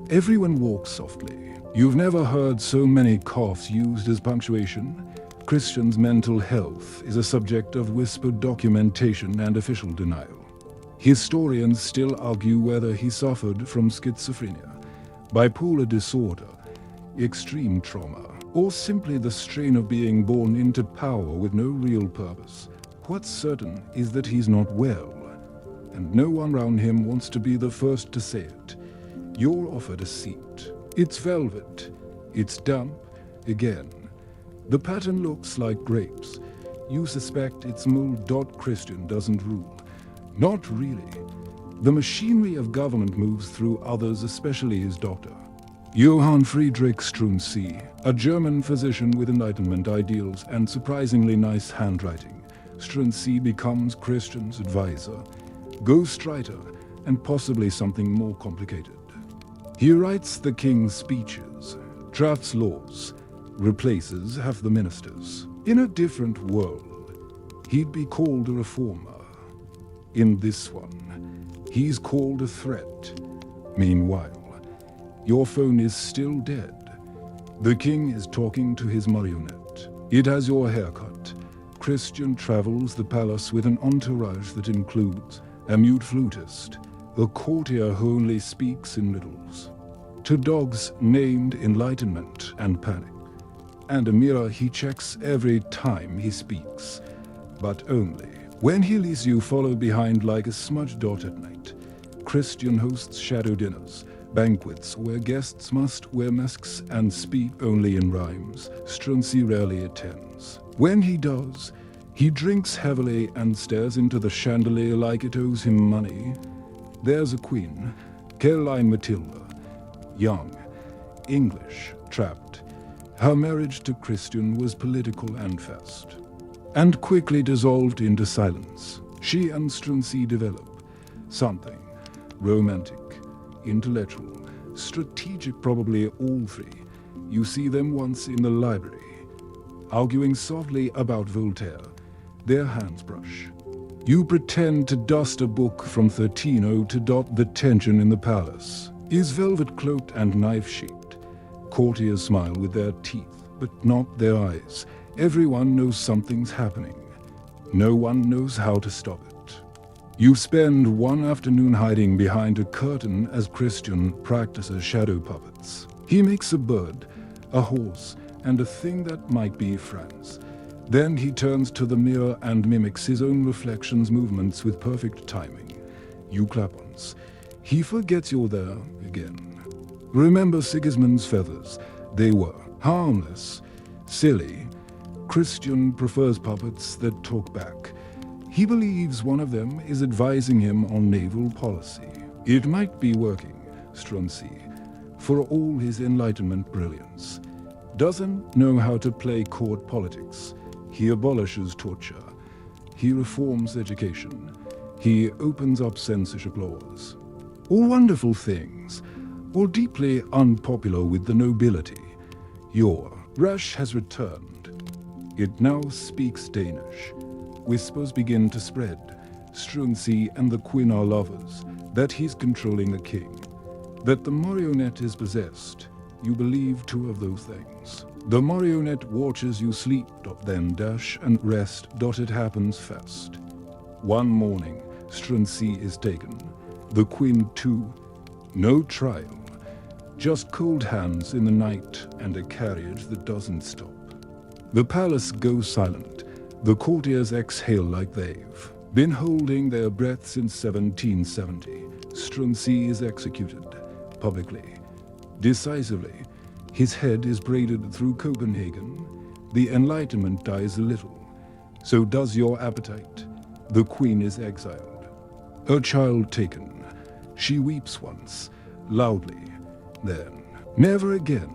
Speaker 1: Everyone walks softly. You've never heard so many coughs used as punctuation. Christian's mental health is a subject of whispered documentation and official denial. Historians still argue whether he suffered from schizophrenia, bipolar disorder, extreme trauma, or simply the strain of being born into power with no real purpose. What's certain is that he's not well, and no one around him wants to be the first to say it. You're offered a seat. It's velvet. It's damp, again. The pattern looks like grapes. You suspect it's mold. Christian doesn't rule. Not really. The machinery of government moves through others, especially his doctor. Johann Friedrich Struensee, a German physician with Enlightenment ideals and surprisingly nice handwriting. Struensee becomes Christian's advisor, ghostwriter, and possibly something more complicated. He writes the king's speeches, drafts laws, replaces half the ministers. In a different world, he'd be called a reformer. In this one, he's called a threat. Meanwhile, your phone is still dead. The king is talking to his marionette. It has your haircut. Christian travels the palace with an entourage that includes a mute flutist, a courtier who only speaks in riddles, two dogs named Enlightenment and Panic, and a mirror he checks every time he speaks, but only when he leaves you follow behind like a smudged dot at night. Christian hosts shadow dinners, banquets where guests must wear masks and speak only in rhymes. Struensee rarely attends. When he does, he drinks heavily and stares into the chandelier like it owes him money. There's a queen, Caroline Matilda, young, English, trapped. Her marriage to Christian was political and fast, and quickly dissolved into silence. She and Struensee develop something romantic, intellectual, strategic, probably all three. You see them once in the library, arguing softly about Voltaire. Their hands brush. You pretend to dust a book from 1300 to dot the tension in the palace. Is velvet-cloaked and knife-shaped. Courtiers smile with their teeth. but not their eyes. Everyone knows something's happening. No one knows how to stop it. You spend one afternoon hiding behind a curtain as Christian practices shadow puppets. He makes a bird, a horse, and a thing that might be friends. Then he turns to the mirror and mimics his own reflection's movements with perfect timing. You clap once. He forgets you're there again. Remember Sigismund's feathers. They were harmless, silly. Christian prefers puppets that talk back. He believes one of them is advising him on naval policy. It might be working, Strunzi, for all his Enlightenment brilliance. Doesn't know how to play court politics. He abolishes torture. He reforms education. He opens up censorship laws. All wonderful things, all deeply unpopular with the nobility. Your Resh has returned. It now speaks Danish. Whispers begin to spread. Strunzi and the Queen are lovers. That he's controlling the king. That the marionette is possessed. You believe two of those things. The marionette watches you sleep, then dash and rest. It happens fast. One morning, Strunzi is taken. The queen too. No trial. Just cold hands in the night and a carriage that doesn't stop. The palace goes silent. The courtiers exhale like they've been holding their breath since 1770. Strunzi is executed, publicly, decisively. His head is braided through Copenhagen. The Enlightenment dies a little. So does your appetite. The queen is exiled. Her child taken. She weeps once, loudly. Then, never again.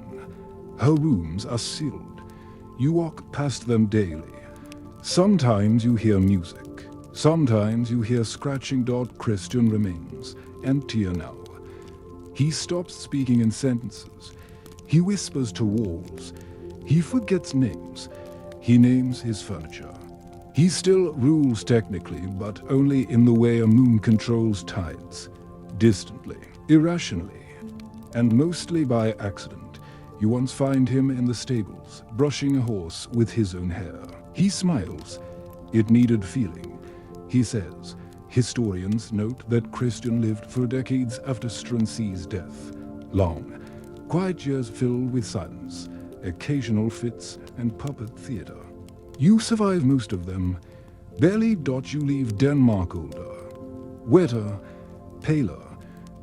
Speaker 1: Her rooms are sealed. You walk past them daily. Sometimes you hear music. Sometimes you hear scratching. Christian remains, emptier now. He stops speaking in sentences. He whispers to walls. He forgets names. He names his furniture. He still rules technically, but only in the way a moon controls tides. Distantly, irrationally, and mostly by accident. You once find him in the stables, brushing a horse with his own hair. He smiles. It needed feeling. He says, historians note that Christian lived for decades after Strunzi's death. Long, quiet years filled with silence, occasional fits and puppet theater. You survive most of them. Barely. You leave Denmark older, wetter, paler.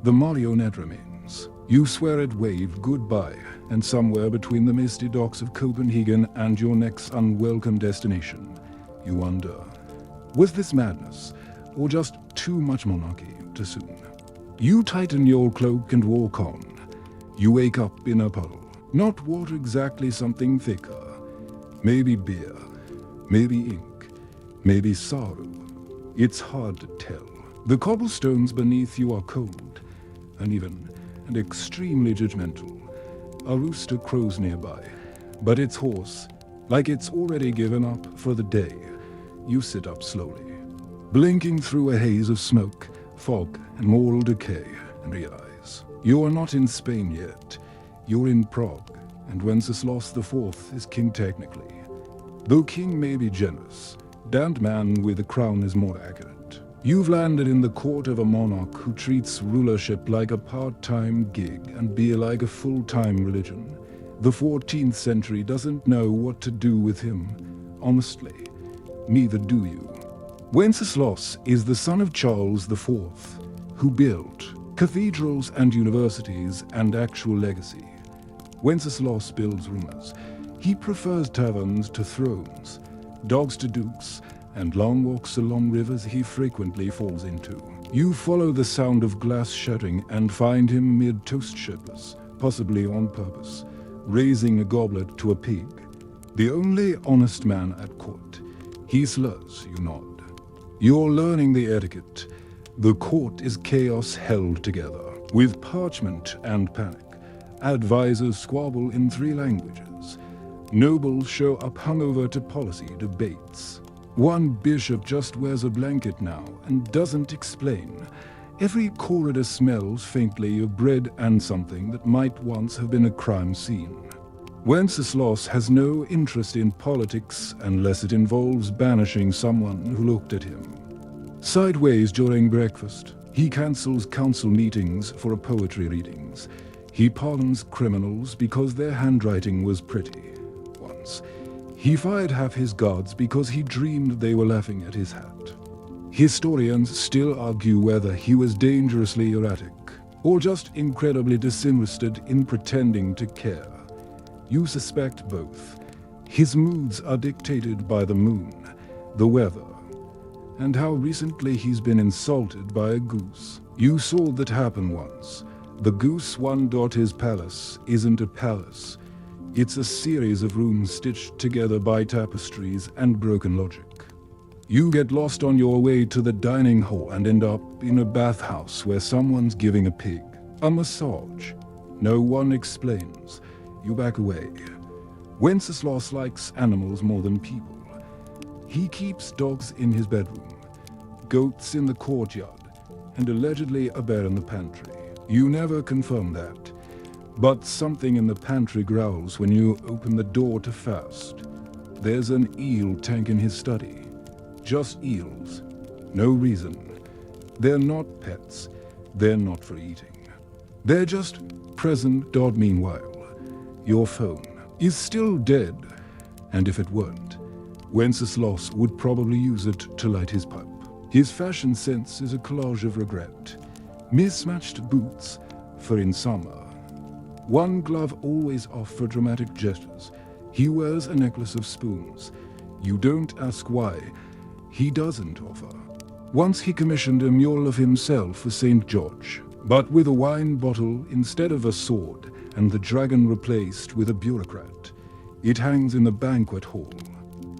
Speaker 1: The marionette remains. You swear it waved goodbye, and somewhere between the misty docks of Copenhagen and your next unwelcome destination, you wonder, was this madness, or just too much monarchy too soon? You tighten your cloak and walk on. You wake up in a puddle. Not water exactly, something thicker. Maybe beer, maybe ink, maybe sorrow. It's hard to tell. The cobblestones beneath you are cold, uneven, and extremely judgmental. A rooster crows nearby, but it's hoarse, like it's already given up for the day. You sit up slowly, blinking through a haze of smoke, fog, and moral decay, and realize you are not in Spain yet. You're in Prague, and Wenceslas IV is king technically. Though king may be generous, damned man with a crown is more accurate. You've landed in the court of a monarch who treats rulership like a part-time gig and beer like a full-time religion. The 14th century doesn't know what to do with him. Honestly, neither do you. Wenceslas is the son of Charles IV, who built cathedrals and universities and actual legacy. Wenceslas builds rumors. He prefers taverns to thrones, dogs to dukes, and long walks along rivers he frequently falls into. You follow the sound of glass shattering and find him mid-toast shirtless, possibly on purpose, raising a goblet to a pig. The only honest man at court. He slurs, you nod. You're learning the etiquette. The court is chaos held together, with parchment and panic. Advisors squabble in 3 languages. Nobles show up hungover to policy debates. One bishop just wears a blanket now and doesn't explain. Every corridor smells faintly of bread and something that might once have been a crime scene. Wenceslas has no interest in politics unless it involves banishing someone who looked at him. Sideways during breakfast, he cancels council meetings for poetry readings. He pardons criminals because their handwriting was pretty. Once, he fired half his guards because he dreamed they were laughing at his hat. Historians still argue whether he was dangerously erratic or just incredibly disinterested in pretending to care. You suspect both. His moods are dictated by the moon, the weather, and how recently he's been insulted by a goose. You saw that happen once. The goose one dot his palace isn't a palace. It's a series of rooms stitched together by tapestries and broken logic. You get lost on your way to the dining hall and end up in a bathhouse where someone's giving a pig a massage. No one explains. You back away. Wenceslas likes animals more than people. He keeps dogs in his bedroom, goats in the courtyard, and allegedly a bear in the pantry. You never confirm that, but something in the pantry growls when you open the door to fast. There's an eel tank in his study. Just eels. No reason. They're not pets. They're not for eating. They're just present. Meanwhile, your phone is still dead, and if it weren't, Wenceslas would probably use it to light his pipe. His fashion sense is a collage of regret. Mismatched boots for in summer. One glove always off for dramatic gestures. He wears a necklace of spoons. You don't ask why. He doesn't offer. Once he commissioned a mural of himself for St. George, but with a wine bottle instead of a sword, and the dragon replaced with a bureaucrat. It hangs in the banquet hall.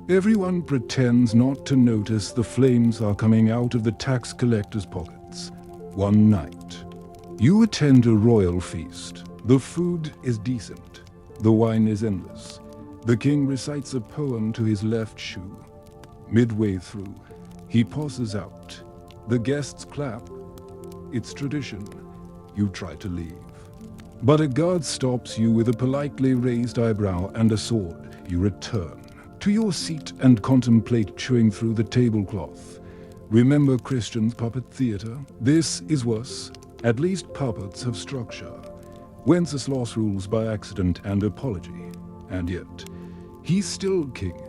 Speaker 1: Everyone pretends not to notice the flames are coming out of the tax collector's pockets. One night, you attend a royal feast. The food is decent. The wine is endless. The king recites a poem to his left shoe. Midway through, he pauses out. The guests clap. It's tradition. You try to leave. But a guard stops you with a politely raised eyebrow and a sword. You return to your seat and contemplate chewing through the tablecloth. Remember Christian's puppet theater? This is worse. At least puppets have structure. Wenceslas rules by accident and apology. And yet, he's still king.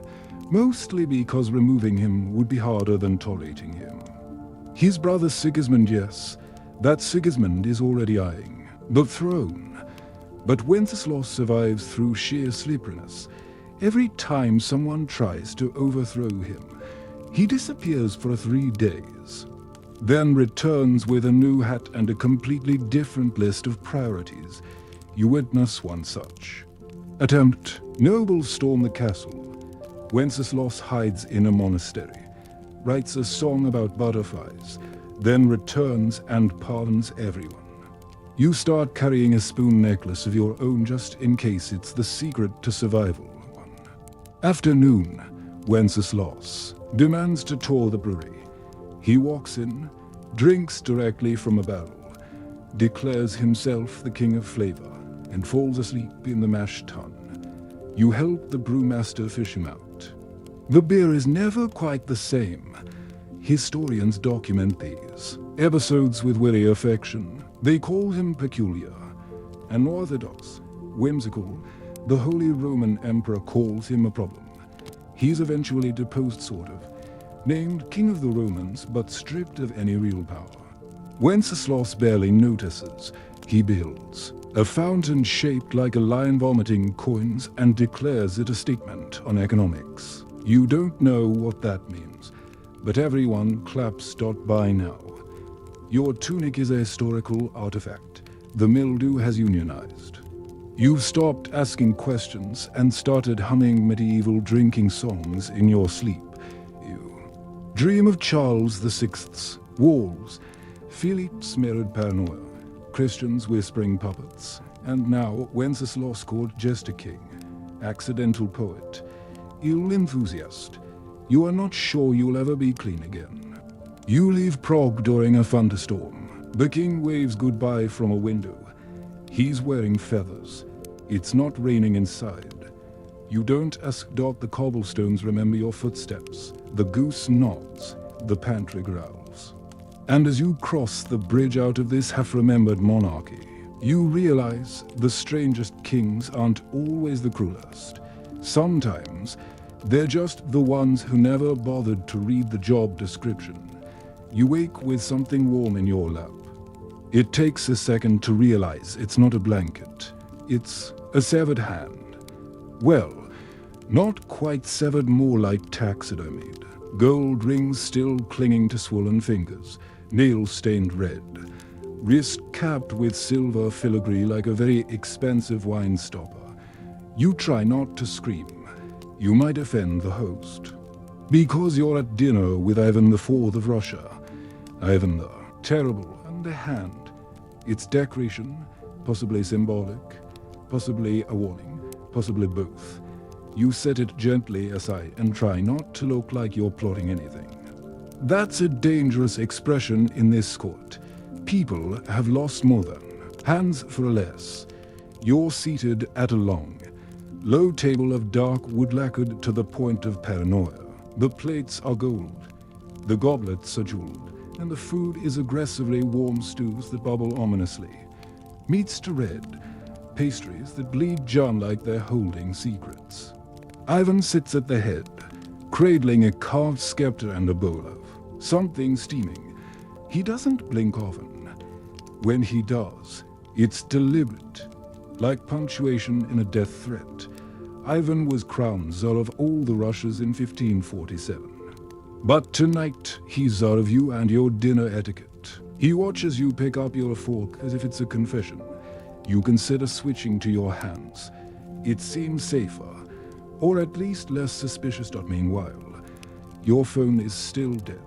Speaker 1: Mostly because removing him would be harder than tolerating him. His brother Sigismund, yes, that Sigismund is already eyeing the throne. But Wenceslas survives through sheer sleepiness. Every time someone tries to overthrow him, he disappears for 3 days, then returns with a new hat and a completely different list of priorities. You witness one such attempt. Nobles storm the castle. Wenceslas hides in a monastery, writes a song about butterflies, then returns and pardons everyone. You start carrying a spoon necklace of your own just in case it's the secret to survival. Afternoon, Wenceslas demands to tour the brewery. He walks in, drinks directly from a barrel, declares himself the king of flavor, and falls asleep in the mash tun. You help the brewmaster fish him out. The beer is never quite the same. Historians document these episodes with wary affection. They call him peculiar, unorthodox, whimsical. The Holy Roman Emperor calls him a problem. He's eventually deposed, sort of, named King of the Romans, but stripped of any real power. Wenceslas barely notices. He builds a fountain shaped like a lion vomiting coins and declares it a statement on economics. You don't know what that means, but everyone claps by now. Your tunic is a historical artifact. The mildew has unionized. You've stopped asking questions and started humming medieval drinking songs in your sleep. You dream of Charles VI's walls, Philippe's mirrored paranoia, Christian's whispering puppets, and now Wenceslas called Jester King, accidental poet, ill enthusiast. You are not sure you'll ever be clean again. You leave Prague during a thunderstorm. The king waves goodbye from a window. He's wearing feathers. It's not raining inside. You don't ask. The cobblestones remember your footsteps. The goose nods. The pantry growls. And as you cross the bridge out of this half-remembered monarchy, you realize the strangest kings aren't always the cruelest. Sometimes, they're just the ones who never bothered to read the job description. You wake with something warm in your lap. It takes a second to realize it's not a blanket. It's a severed hand. Well, not quite severed, more like taxidermied. Gold rings still clinging to swollen fingers, nails stained red, wrist capped with silver filigree like a very expensive wine stopper. You try not to scream. You might offend the host. Because you're at dinner with Ivan IV of Russia. Ivan the Terrible and a hand. It's decoration, possibly symbolic, possibly a warning, possibly both. You set it gently aside and try not to look like you're plotting anything. That's a dangerous expression in this court. People have lost more than. Hands for a less. You're seated at a long, low table of dark wood lacquered to the point of paranoia. The plates are gold. The goblets are jeweled. And the food is aggressively warm stews that bubble ominously. Meats to red. Pastries that bleed John like they're holding secrets. Ivan sits at the head, cradling a carved scepter and a bowl of something steaming. He doesn't blink often. When he does, it's deliberate, like punctuation in a death threat. Ivan was crowned Tsar of all the Russias in 1547. But tonight, he's Tsar of you and your dinner etiquette. He watches you pick up your fork as if it's a confession. You consider switching to your hands. It seems safer, or at least less suspicious. Meanwhile, your phone is still dead.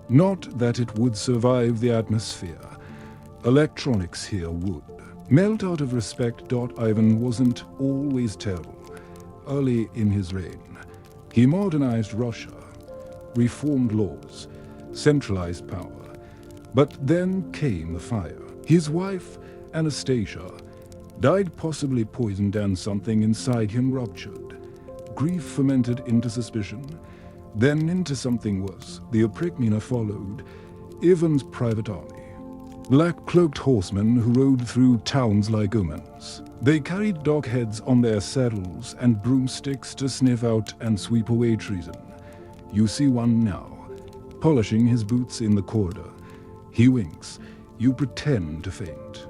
Speaker 1: Not that it would survive the atmosphere. Electronics here would. Melt out of respect. Ivan wasn't always terrible. Early in his reign, he modernized Russia, reformed laws, centralized power. But then came the fire. His wife, Anastasia, died possibly poisoned and something inside him ruptured. Grief fermented into suspicion, then into something worse. The Oprichnina followed, Ivan's private army. Black-cloaked horsemen who rode through towns like omens. They carried dog heads on their saddles and broomsticks to sniff out and sweep away treason. You see one now, polishing his boots in the corridor. He winks. You pretend to faint.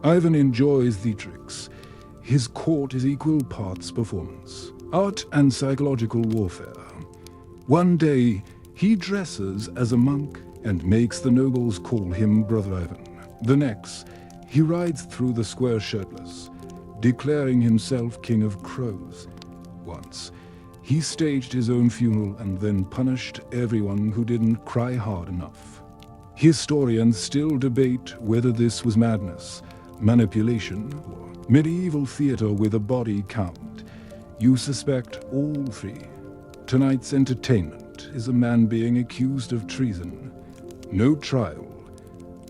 Speaker 1: Ivan enjoys theatrics. His court is equal parts performance, art and psychological warfare. One day, he dresses as a monk and makes the nobles call him Brother Ivan. The next, he rides through the square shirtless, declaring himself King of Crows. Once, he staged his own funeral and then punished everyone who didn't cry hard enough. Historians still debate whether this was madness, manipulation, or medieval theater with a body count. You suspect all three. Tonight's entertainment is a man being accused of treason. No trial,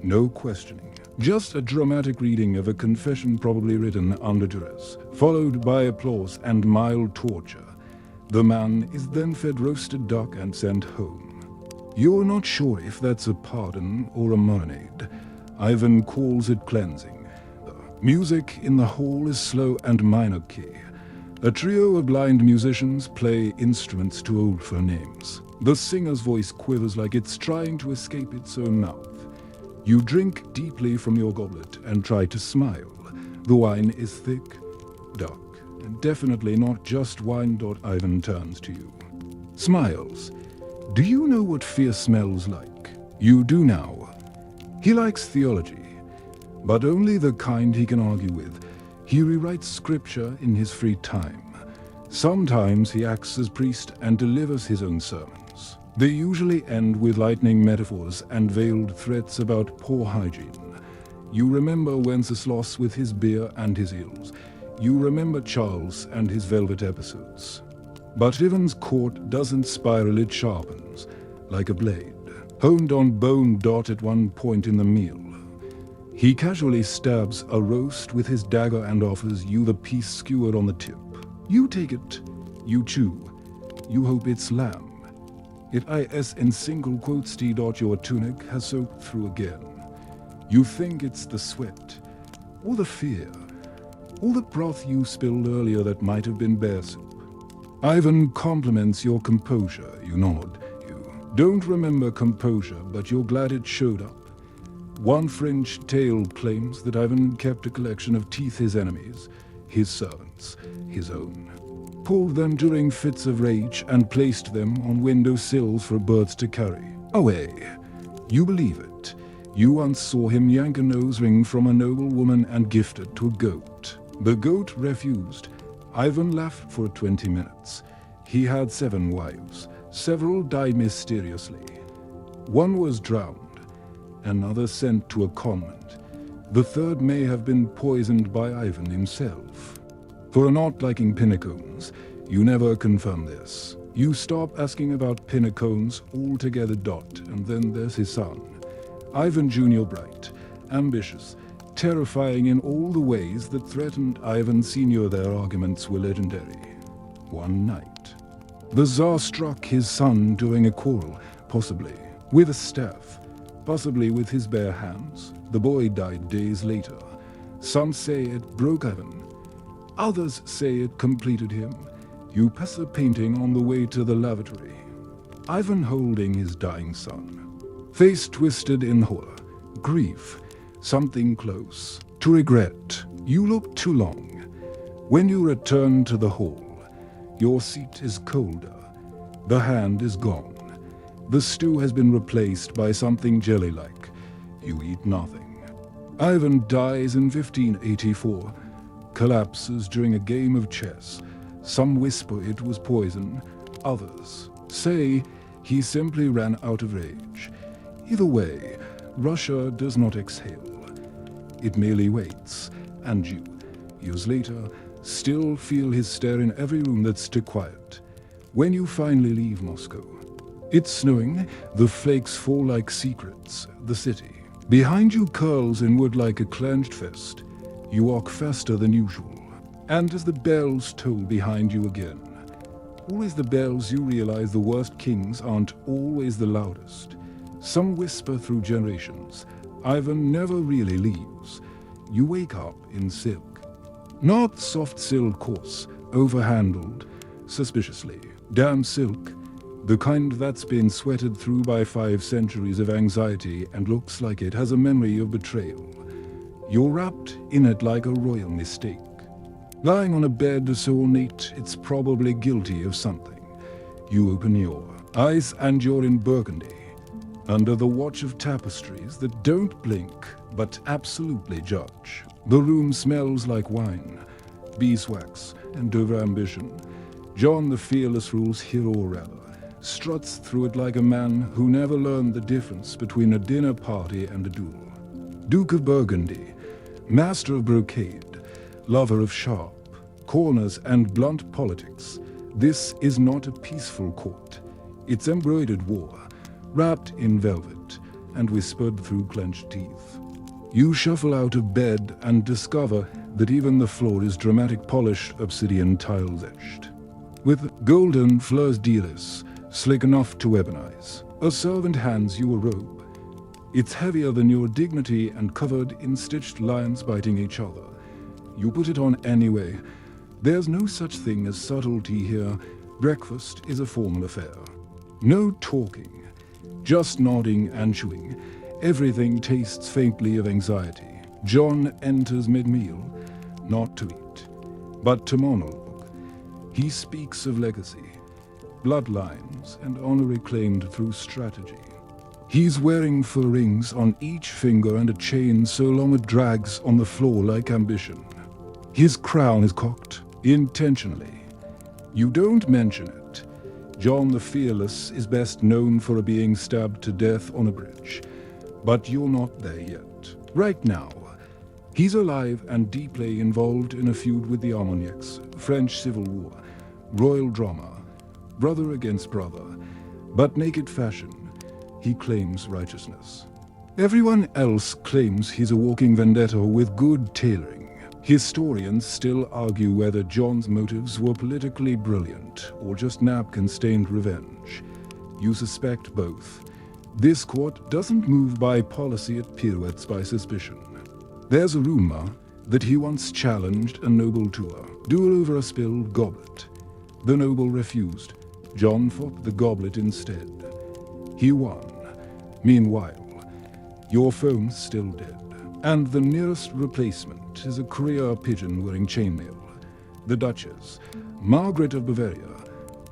Speaker 1: no questioning. Just a dramatic reading of a confession probably written under duress, followed by applause and mild torture. The man is then fed roasted duck and sent home. You're not sure if that's a pardon or a marinade. Ivan calls it cleansing. The music in the hall is slow and minor key. A trio of blind musicians play instruments to old for names. The singer's voice quivers like it's trying to escape its own mouth. You drink deeply from your goblet and try to smile. The wine is thick, dark, and definitely not just wine. Ivan turns to you. Smiles. Do you know what fear smells like? You do now. He likes theology, but only the kind he can argue with. He rewrites scripture in his free time. Sometimes he acts as priest and delivers his own sermons. They usually end with lightning metaphors and veiled threats about poor hygiene. You remember Wenceslas with his beer and his eels. You remember Charles and his velvet episodes. But Ivan's court doesn't spiral, it sharpens, like a blade, honed on bone. At one point in the meal, He casually stabs a roast with his dagger and offers you the piece skewered on the tip. You take it, you chew, you hope it's lamb. It is in single quotes t. Your tunic has soaked through again. You think it's the sweat, or the fear, or the broth you spilled earlier that might have been bear soup. Ivan compliments your composure. You nod. You don't remember composure, but you're glad it showed up. One fringe tale claims that Ivan kept a collection of teeth his enemies, his servants, his own. Pulled them during fits of rage and placed them on window sills for birds to carry away. You believe it. You once saw him yank a nose ring from a noble woman and gift it to a goat. The goat refused. Ivan laughed for 20 minutes. He had 7 wives. Several died mysteriously. One was drowned, another sent to a convent. The third may have been poisoned by Ivan himself. For not liking pinnacones, you never confirm this. You stop asking about pinnacones altogether. And then there's his son. Ivan Jr. bright, ambitious, terrifying in all the ways that threatened Ivan Sr. Their arguments were legendary. One night, the Tsar struck his son during a quarrel, possibly with a staff, possibly with his bare hands. The boy died days later. Some say it broke Ivan. Others say it completed him. You pass a painting on the way to the lavatory. Ivan holding his dying son. Face twisted in horror, grief, something close to regret. You look too long. When you return to the hall, your seat is colder. The hand is gone. The stew has been replaced by something jelly-like. You eat nothing. Ivan dies in 1584. Collapses during a game of chess. Some whisper it was poison. Others say he simply ran out of rage. Either way, Russia does not exhale. It merely waits, and you, years later, still feel his stare in every room that's too quiet. When you finally leave Moscow, it's snowing, the flakes fall like secrets, the city. Behind you curls inward like a clenched fist. You walk faster than usual, and as the bells toll behind you again, always the bells, you realize the worst kings aren't always the loudest. Some whisper through generations. Ivan never really leaves. You wake up in silk. Not soft silk coarse, overhandled, suspiciously. Damn silk. The kind that's been sweated through by 5 centuries of anxiety and looks like it has a memory of betrayal. You're wrapped in it like a royal mistake. Lying on a bed so ornate, it's probably guilty of something. You open your eyes and you're in Burgundy, under the watch of tapestries that don't blink but absolutely judge. The room smells like wine, beeswax, and over-ambition. John the Fearless rules here or rather, struts through it like a man who never learned the difference between a dinner party and a duel. Duke of Burgundy, master of brocade, lover of sharp corners and blunt politics. This is not a peaceful court. It's embroidered war, wrapped in velvet and whispered through clenched teeth. You shuffle out of bed and discover that even the floor is dramatic polished obsidian tiles etched, with golden fleurs d'iris slick enough to ebonize. A servant hands you a robe. It's heavier than your dignity and covered in stitched lions biting each other. You put it on anyway. There's no such thing as subtlety here. Breakfast is a formal affair. No talking, just nodding and chewing. Everything tastes faintly of anxiety. John enters mid-meal, not to eat, but to monologue. He speaks of legacy, bloodlines, and honor reclaimed through strategy. He's wearing fur rings on each finger and a chain so long it drags on the floor like ambition. His crown is cocked, intentionally. You don't mention it. John the Fearless is best known for being stabbed to death on a bridge. But you're not there yet. Right now, he's alive and deeply involved in a feud with the Armagnacs, French Civil War, royal drama, brother against brother. But naked fashion, he claims righteousness. Everyone else claims he's a walking vendetta with good tailoring. Historians still argue whether John's motives were politically brilliant or just napkin-stained revenge. You suspect both. This court doesn't move by policy, it pirouettes by suspicion. There's a rumor that he once challenged a noble to a duel over a spilled goblet. The noble refused. John fought the goblet instead. He won. Meanwhile, your phone's still dead, and the nearest replacement is a courier pigeon wearing chainmail. The Duchess, Margaret of Bavaria,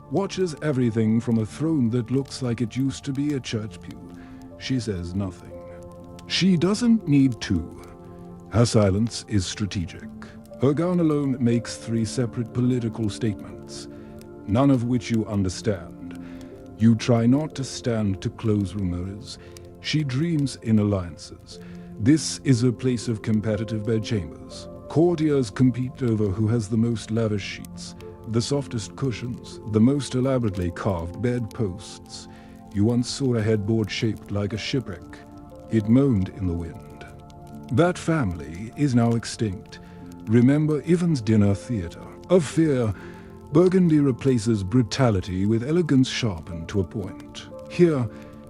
Speaker 1: watches everything from a throne that looks like it used to be a church pew. She says nothing. She doesn't need to. Her silence is strategic. Her gown alone makes 3 separate political statements, none of which you understand. You try not to stand to close rumors. She dreams in alliances. This is a place of competitive bedchambers. Courtiers compete over who has the most lavish sheets, the softest cushions, the most elaborately carved bedposts. You once saw a headboard shaped like a shipwreck. It moaned in the wind. That family is now extinct. Remember Ivan's dinner theatre. Of fear, Burgundy replaces brutality with elegance sharpened to a point. Here,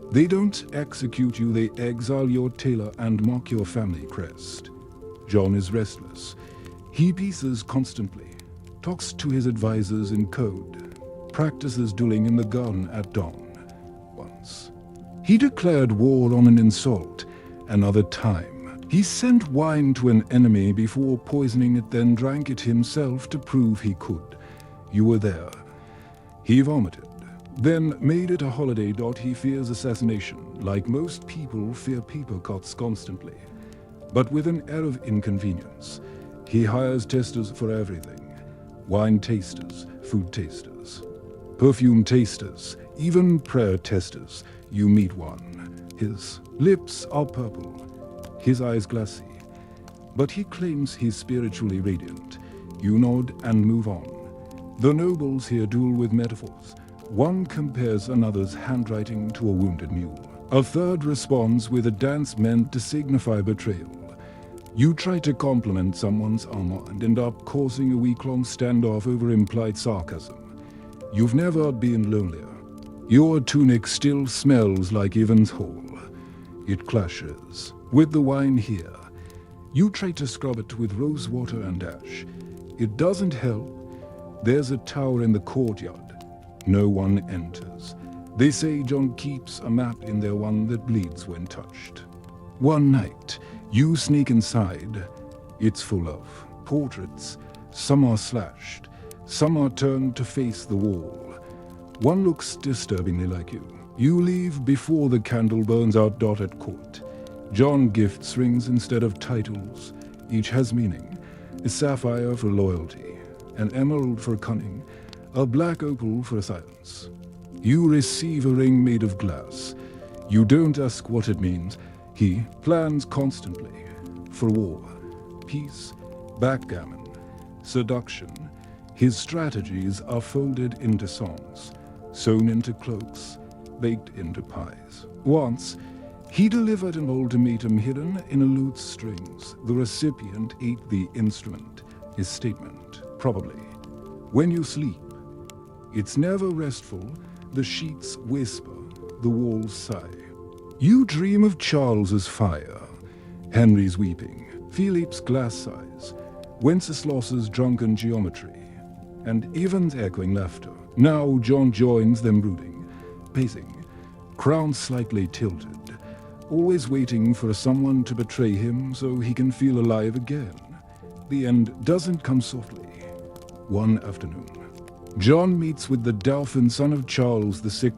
Speaker 1: they don't execute you, they exile your tailor and mock your family crest. John is restless. He pieces constantly, talks to his advisors in code, practices dueling in the garden at dawn. Once, he declared war on an insult. Another time, he sent wine to an enemy before poisoning it, then drank it himself to prove he could. You were there. He vomited, then made it a holiday. He fears assassination, like most people fear paper cuts constantly. But with an air of inconvenience, he hires testers for everything. Wine tasters, food tasters, perfume tasters, even prayer testers. You meet one. His lips are purple, his eyes glassy, but he claims he's spiritually radiant. You nod and move on. The nobles here duel with metaphors. One compares another's handwriting to a wounded mule. A third responds with a dance meant to signify betrayal. You try to compliment someone's armor and end up causing a week-long standoff over implied sarcasm. You've never been lonelier. Your tunic still smells like Ivan's hall. It clashes with the wine here. You try to scrub it with rose water and ash. It doesn't help. There's a tower in the courtyard. No one enters. They say John keeps a map in there, one that bleeds when touched. One night, you sneak inside. It's full of portraits. Some are slashed. Some are turned to face the wall. One looks disturbingly like you. You leave before the candle burns out. At court, John gifts rings instead of titles. Each has meaning. A sapphire for loyalty, an emerald for cunning, a black opal for silence. You receive a ring made of glass. You don't ask what it means. He plans constantly for war, peace, backgammon, seduction. His strategies are folded into songs, sewn into cloaks, baked into pies. Once, he delivered an ultimatum hidden in a lute's strings. The recipient ate the instrument. His statement, probably, when you sleep, it's never restful. The sheets whisper, the walls sigh. You dream of Charles's fire, Henry's weeping, Philip's glass sighs, Wenceslas's drunken geometry, and Ivan's echoing laughter. Now John joins them brooding, pacing, crown slightly tilted, always waiting for someone to betray him so he can feel alive again. The end doesn't come softly. One afternoon, John meets with the Dauphin, son of Charles VI.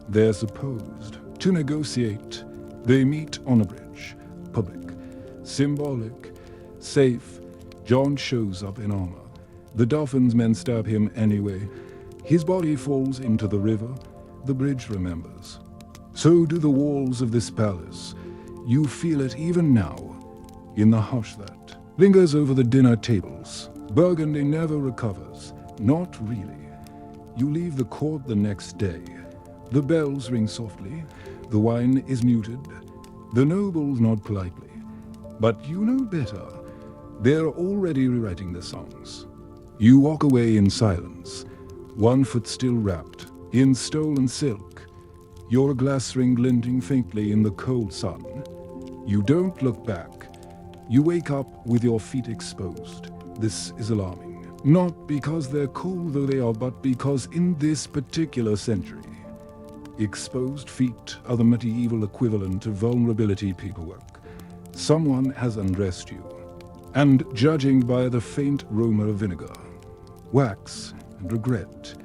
Speaker 1: They're supposed to negotiate. They meet on a bridge, public, symbolic, safe. John shows up in armor. The Dauphin's men stab him anyway. His body falls into the river. The bridge remembers. So do the walls of this palace. You feel it even now, in the hush that lingers over the dinner tables. Burgundy never recovers. Not really. You leave the court the next day. The bells ring softly. The wine is muted. The nobles nod politely. But you know better. They're already rewriting their songs. You walk away in silence, one foot still wrapped in stolen silk, your glass ring glinting faintly in the cold sun. You don't look back. You wake up with your feet exposed. This is alarming. Not because they're cool though they are, but because in this particular century, exposed feet are the medieval equivalent of vulnerability paperwork. Someone has undressed you, and judging by the faint aroma of vinegar, wax, and regret,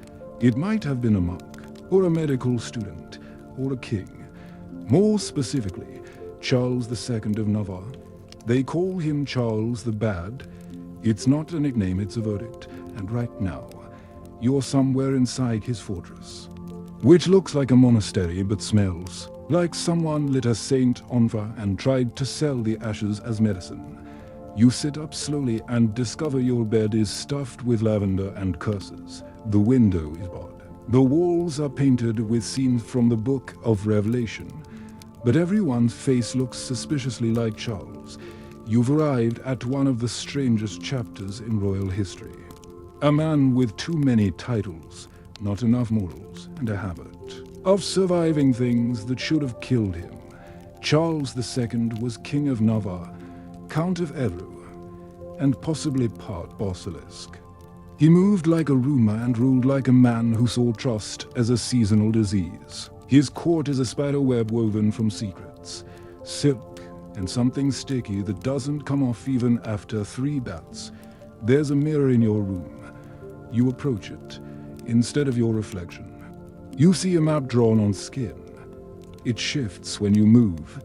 Speaker 1: it might have been a monk, or a medical student, or a king. More specifically, Charles II of Navarre. They call him Charles the Bad. It's not a nickname, it's a verdict. And right now, you're somewhere inside his fortress, which looks like a monastery but smells like someone lit a saint on fire and tried to sell the ashes as medicine. You sit up slowly and discover your bed is stuffed with lavender and curses. The window is barred. The walls are painted with scenes from the Book of Revelation. But everyone's face looks suspiciously like Charles. You've arrived at one of the strangest chapters in royal history. A man with too many titles, not enough morals, and a habit of surviving things that should have killed him. Charles II was King of Navarre, Count of Evreux, and possibly part basilisk. He moved like a rumor and ruled like a man who saw trust as a seasonal disease. His court is a spider web woven from secrets, silk, and something sticky that doesn't come off even after 3 baths. There's a mirror in your room. You approach it, instead of your reflection. You see a map drawn on skin. It shifts when you move.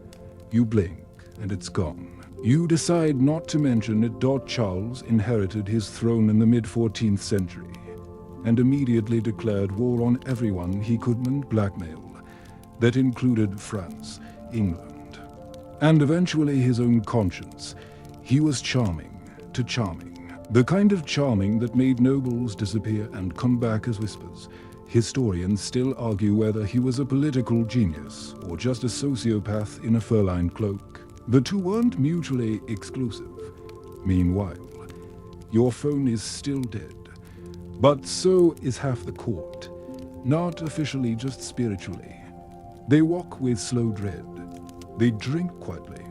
Speaker 1: You blink, and it's gone. You decide not to mention it. Charles inherited his throne in the mid-14th century, and immediately declared war on everyone he couldn't blackmail. That included France, England, and eventually his own conscience. He was charming to charming. The kind of charming that made nobles disappear and come back as whispers. Historians still argue whether he was a political genius or just a sociopath in a fur-lined cloak. The two weren't mutually exclusive. Meanwhile, your phone is still dead. But so is half the court. Not officially, just spiritually. They walk with slow dread. They drink quietly.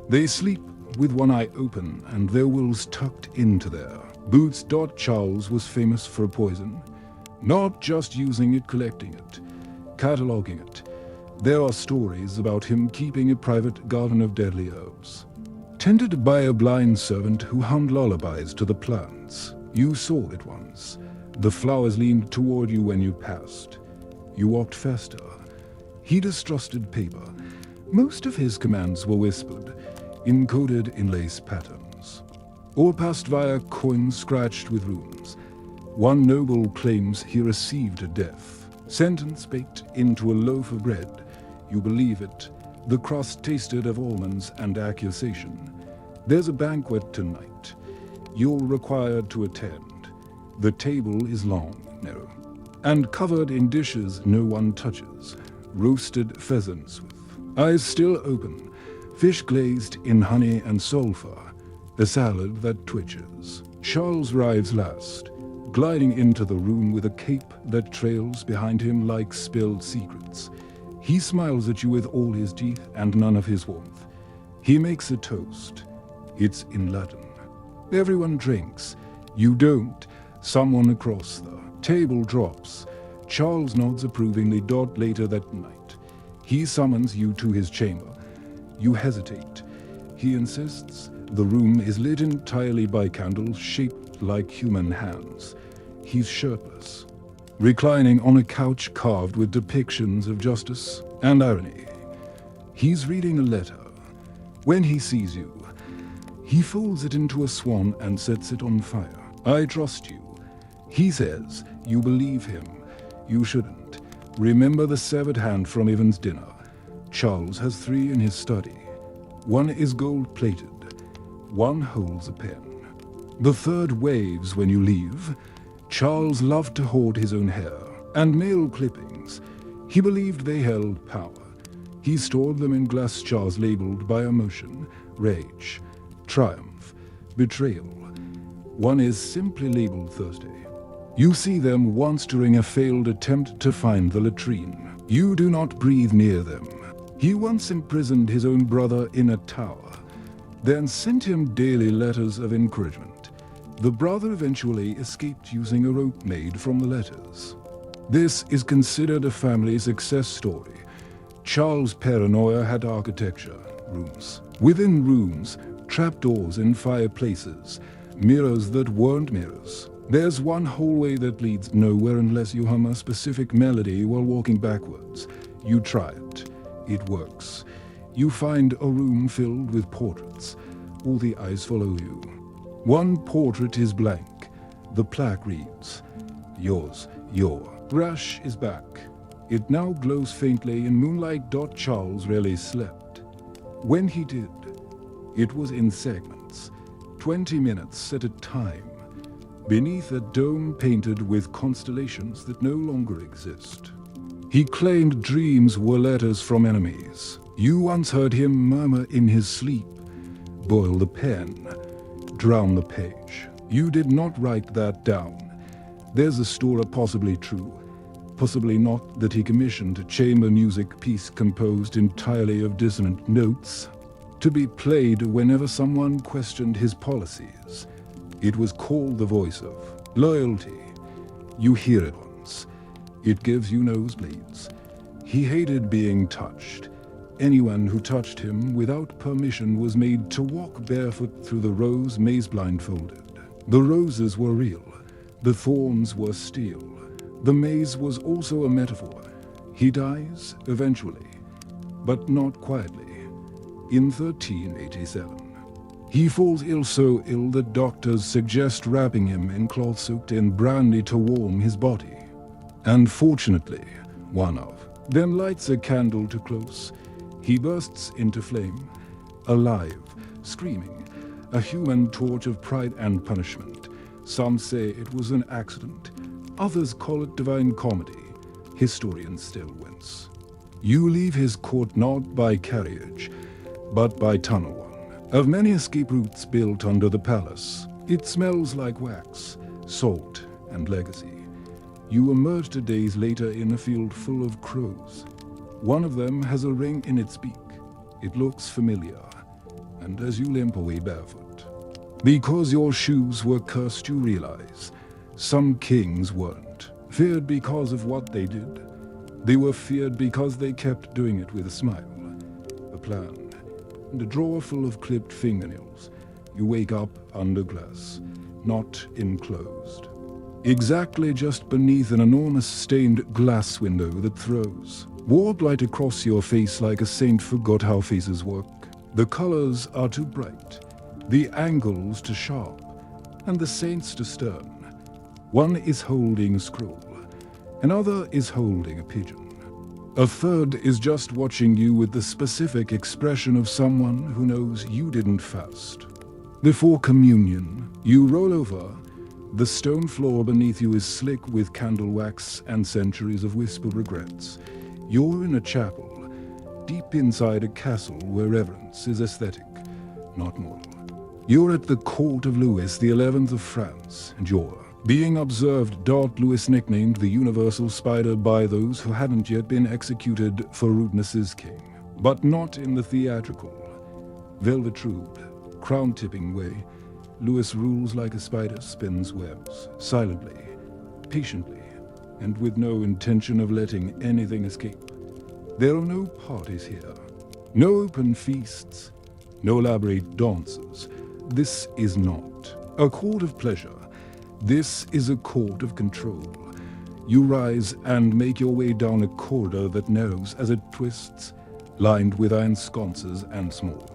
Speaker 1: They sleep with one eye open and their wills tucked into their boots. Charles was famous for poison. Not just using it, collecting it, cataloging it. There are stories about him keeping a private garden of deadly herbs, tended by a blind servant who hummed lullabies to the plants. You saw it once. The flowers leaned toward you when you passed. You walked faster. He distrusted paper. Most of his commands were whispered, encoded in lace patterns, or passed via coins scratched with runes. One noble claims he received a death sentence baked into a loaf of bread. You believe it. The crust tasted of almonds and accusation. There's a banquet tonight. You're required to attend. The table is long, narrow, and covered in dishes no one touches. Roasted pheasants with eyes still open, fish glazed in honey and sulfur, a salad that twitches. Charles arrives last, gliding into the room with a cape that trails behind him like spilled secrets. He smiles at you with all his teeth and none of his warmth. He makes a toast. It's in Latin. Everyone drinks. You don't. Someone across the table drops. Charles nods approvingly. Later that night, he summons you to his chamber. You hesitate. He insists. The room is lit entirely by candles shaped like human hands. He's shirtless, reclining on a couch carved with depictions of justice and irony. He's reading a letter. When he sees you, he folds it into a swan and sets it on fire. I trust you. He says you believe him. You shouldn't. Remember the severed hand from Evan's dinner. Charles has 3 in his study. 1 is gold-plated. 1 holds a pen. The 3rd waves when you leave. Charles loved to hoard his own hair and nail clippings. He believed they held power. He stored them in glass jars labeled by emotion, rage, triumph, betrayal. One is simply labeled Thursday. You see them once during a failed attempt to find the latrine. You do not breathe near them. He once imprisoned his own brother in a tower, then sent him daily letters of encouragement. The brother eventually escaped using a rope made from the letters. This is considered a family success story. Charles' paranoia had architecture, rooms. Within rooms, trapdoors in fireplaces, mirrors that weren't mirrors. There's one hallway that leads nowhere unless you hum a specific melody while walking backwards. You try it. It works. You find a room filled with portraits. All the eyes follow you. One portrait is blank. The plaque reads, "Yours, your." Rush is back. It now glows faintly in moonlight. Charles rarely slept. When he did, it was in segments, 20 minutes at a time, beneath a dome painted with constellations that no longer exist. He claimed dreams were letters from enemies. You once heard him murmur in his sleep, "Boil the pen, drown the page." You did not write that down. There's a story possibly true, possibly not, that he commissioned a chamber music piece composed entirely of dissonant notes to be played whenever someone questioned his policies. It was called the voice of loyalty. You hear it once. It gives you nosebleeds. He hated being touched. Anyone who touched him without permission was made to walk barefoot through the rose maze blindfolded. The roses were real. The thorns were steel. The maze was also a metaphor. He dies eventually, but not quietly, in 1387. He falls ill, so ill that doctors suggest wrapping him in cloth soaked in brandy to warm his body. And fortunately, one of them lights a candle too close. He bursts into flame, alive, screaming, a human torch of pride and punishment. Some say it was an accident. Others call it divine comedy. Historians still wince. You leave his court not by carriage, but by tunnel one, of many escape routes built under the palace. It smells like wax, salt, and legacy. You emerge days later in a field full of crows. One of them has a ring in its beak. It looks familiar, and as you limp away barefoot, because your shoes were cursed, you realize some kings weren't feared because of what they did. They were feared because they kept doing it with a smile, a plan, and a drawer full of clipped fingernails. You wake up under glass, not enclosed. Exactly just beneath an enormous stained glass window that throws warm light across your face like a saint forgot how faces work. The colors are too bright, the angles too sharp, and the saints too stern. One is holding a scroll, another is holding a pigeon. A third is just watching you with the specific expression of someone who knows you didn't fast. Before communion, you roll over. The stone floor beneath you is slick with candle wax and centuries of whispered regrets. You're in a chapel, deep inside a castle where reverence is aesthetic, not moral. You're at the court of Louis XI of France, and you're being observed. Louis, nicknamed the Universal Spider by those who hadn't yet been executed for rudeness, is king, but not in the theatrical, velvet-cloaked, crown-tipping way. Louis rules like a spider spins webs, silently, patiently, and with no intention of letting anything escape. There are no parties here, no open feasts, no elaborate dances. This is not a court of pleasure. This is a court of control. You rise and make your way down a corridor that narrows as it twists, lined with iron sconces and small,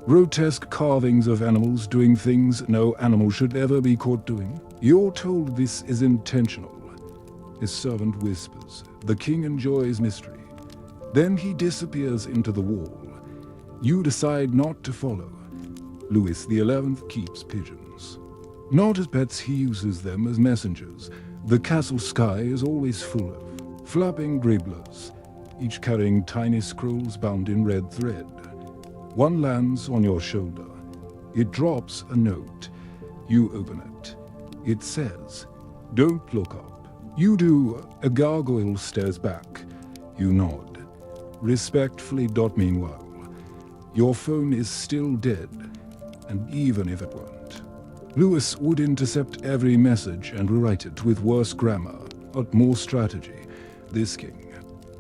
Speaker 1: grotesque carvings of animals doing things no animal should ever be caught doing. You're told this is intentional. His servant whispers. The king enjoys mystery. Then he disappears into the wall. You decide not to follow. Louis XI keeps pigeons. Not as pets, he uses them as messengers. The castle sky is always full of flapping gribblers, each carrying tiny scrolls bound in red thread. One lands on your shoulder. It drops a note. You open it. It says, "Don't look up." You do. A gargoyle stares back. You nod. Respectfully. Meanwhile, your phone is still dead, and even if it weren't, Lewis would intercept every message and rewrite it with worse grammar, but more strategy. This king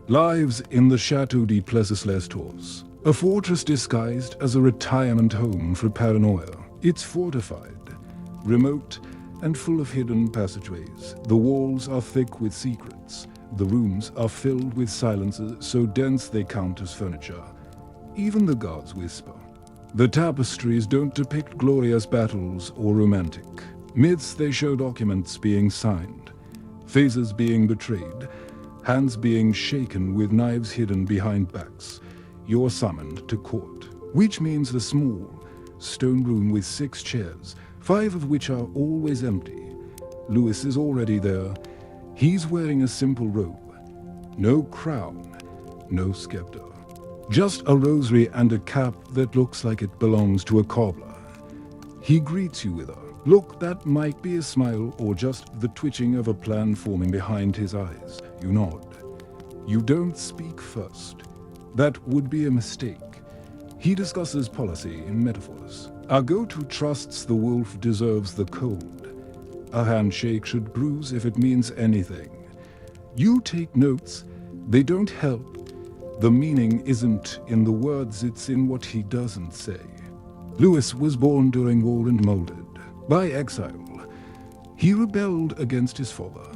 Speaker 1: lives in the Chateau de Plessis-les-Tours, a fortress disguised as a retirement home for paranoia. It's fortified, remote, and full of hidden passageways. The walls are thick with secrets. The rooms are filled with silences so dense they count as furniture. Even the guards whisper. The tapestries don't depict glorious battles or romantic myths. They show documents being signed, faces being betrayed, hands being shaken with knives hidden behind backs. You're summoned to court, which means the small, stone room with 6 chairs, 5 of which are always empty. Lewis is already there. He's wearing a simple robe. No crown, no scepter. Just a rosary and a cap that looks like it belongs to a cobbler. He greets you with a look that might be a smile or just the twitching of a plan forming behind his eyes. You nod. You don't speak first. That would be a mistake. He discusses policy in metaphors. Our go-to trusts the wolf deserves the cold. A handshake should bruise if it means anything. You take notes. They don't help. The meaning isn't in the words, it's in what he doesn't say. Lewis was born during war and molded by exile. He rebelled against his father,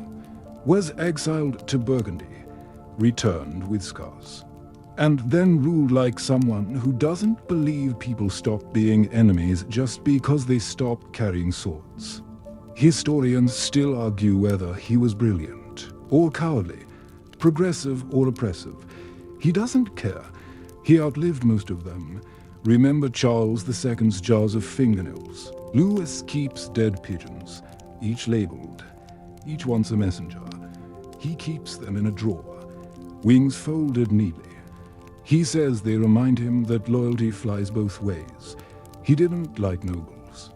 Speaker 1: was exiled to Burgundy, returned with scars, and then ruled like someone who doesn't believe people stop being enemies just because they stop carrying swords. Historians still argue whether he was brilliant or cowardly, progressive or oppressive. He doesn't care. He outlived most of them. Remember Charles II's jars of fingernails. Lewis keeps dead pigeons, each labeled, each one's a messenger. He keeps them in a drawer, wings folded neatly. He says they remind him that loyalty flies both ways. He didn't like nobles.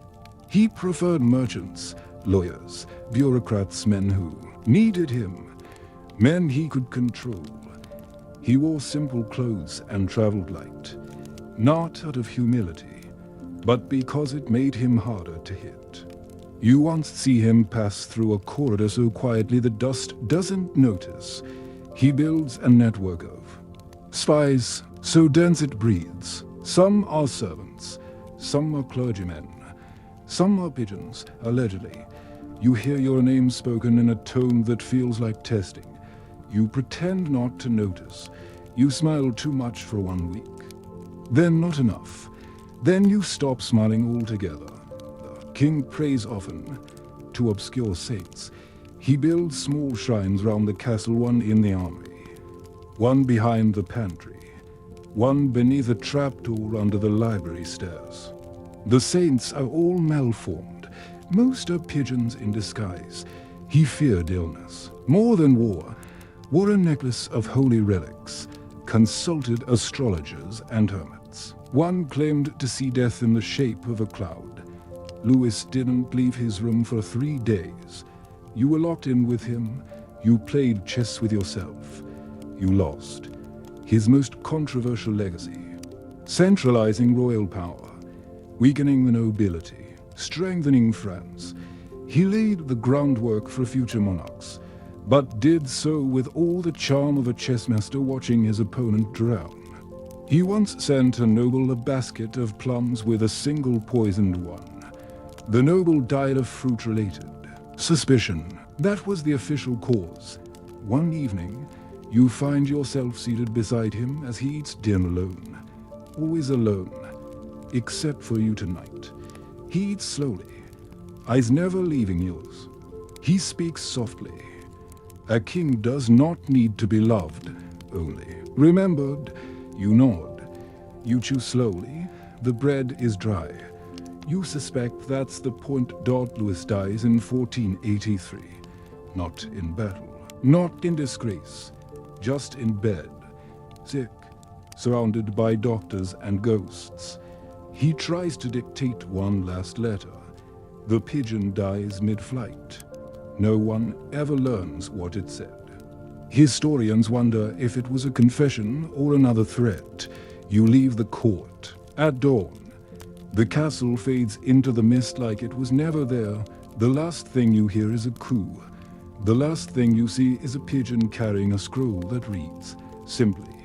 Speaker 1: He preferred merchants, lawyers, bureaucrats, men who needed him, men he could control. He wore simple clothes and traveled light, not out of humility, but because it made him harder to hit. You once see him pass through a corridor so quietly the dust doesn't notice. He builds a network of spies so dense it breathes. Some are servants, some are clergymen, some are pigeons, allegedly. You hear your name spoken in a tone that feels like testing. You pretend not to notice. You smile too much for 1 week. Then not enough. Then you stop smiling altogether. The king prays often to obscure saints. He builds small shrines round the castle, one in the armory, one behind the pantry, one beneath a trapdoor under the library stairs. The saints are all malformed. Most are pigeons in disguise. He feared illness more than war. Wore a necklace of holy relics, consulted astrologers and hermits. One claimed to see death in the shape of a cloud. Lewis didn't leave his room for 3 days. You were locked in with him. You played chess with yourself. You lost. His most controversial legacy: centralizing royal power, weakening the nobility, strengthening France. He laid the groundwork for future monarchs, but did so with all the charm of a chessmaster watching his opponent drown. He once sent a noble a basket of plums with a single poisoned one. The noble died of fruit-related suspicion. That was the official cause. One evening, you find yourself seated beside him as he eats dinner alone. Always alone, except for you tonight. He eats slowly, eyes never leaving yours. He speaks softly. A king does not need to be loved, only remembered. You nod. You chew slowly. The bread is dry. You suspect that's the point. Lewis dies in 1483. Not in battle, not in disgrace, just in bed. sick, surrounded by doctors and ghosts. He tries to dictate one last letter. The pigeon dies mid-flight. No one ever learns what it said. Historians wonder if it was a confession or another threat. You leave the court. At dawn, the castle fades into the mist like it was never there. The last thing you hear is a coo. The last thing you see is a pigeon carrying a scroll that reads, simply,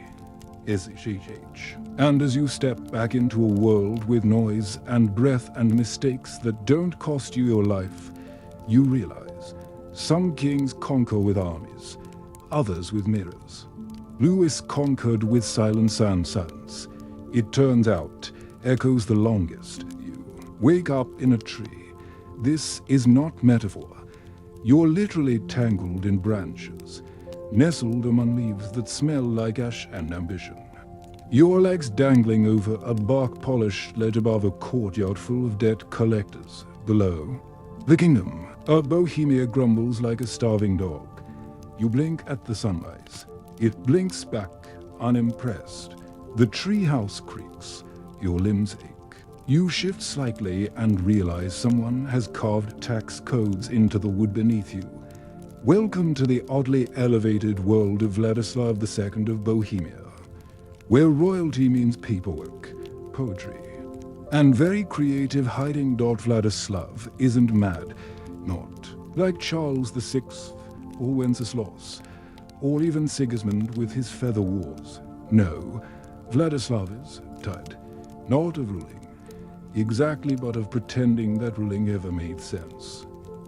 Speaker 1: SHH. And as you step back into a world with noise and breath and mistakes that don't cost you your life, you realize some kings conquer with armies, others with mirrors. Lewis conquered with silence and silence. It turns out, echoes the longest. You wake up in a tree. This is not metaphor. You're literally tangled in branches, nestled among leaves that smell like ash and ambition. Your legs dangling over a bark-polished ledge above a courtyard full of debt collectors. Below, the kingdom of Bohemia grumbles like a starving dog. You blink at the sunrise. It blinks back, unimpressed. The treehouse creaks. Your limbs ache. You shift slightly and realize someone has carved tax codes into the wood beneath you. Welcome to the oddly elevated world of Vladislav II of Bohemia, where royalty means paperwork, poetry, and very creative hiding. Vladislav isn't mad, not like Charles VI or Wenceslas, or even Sigismund with his feather wars. No, Vladislav is tired, not of ruling, exactly, but of pretending that ruling ever made sense.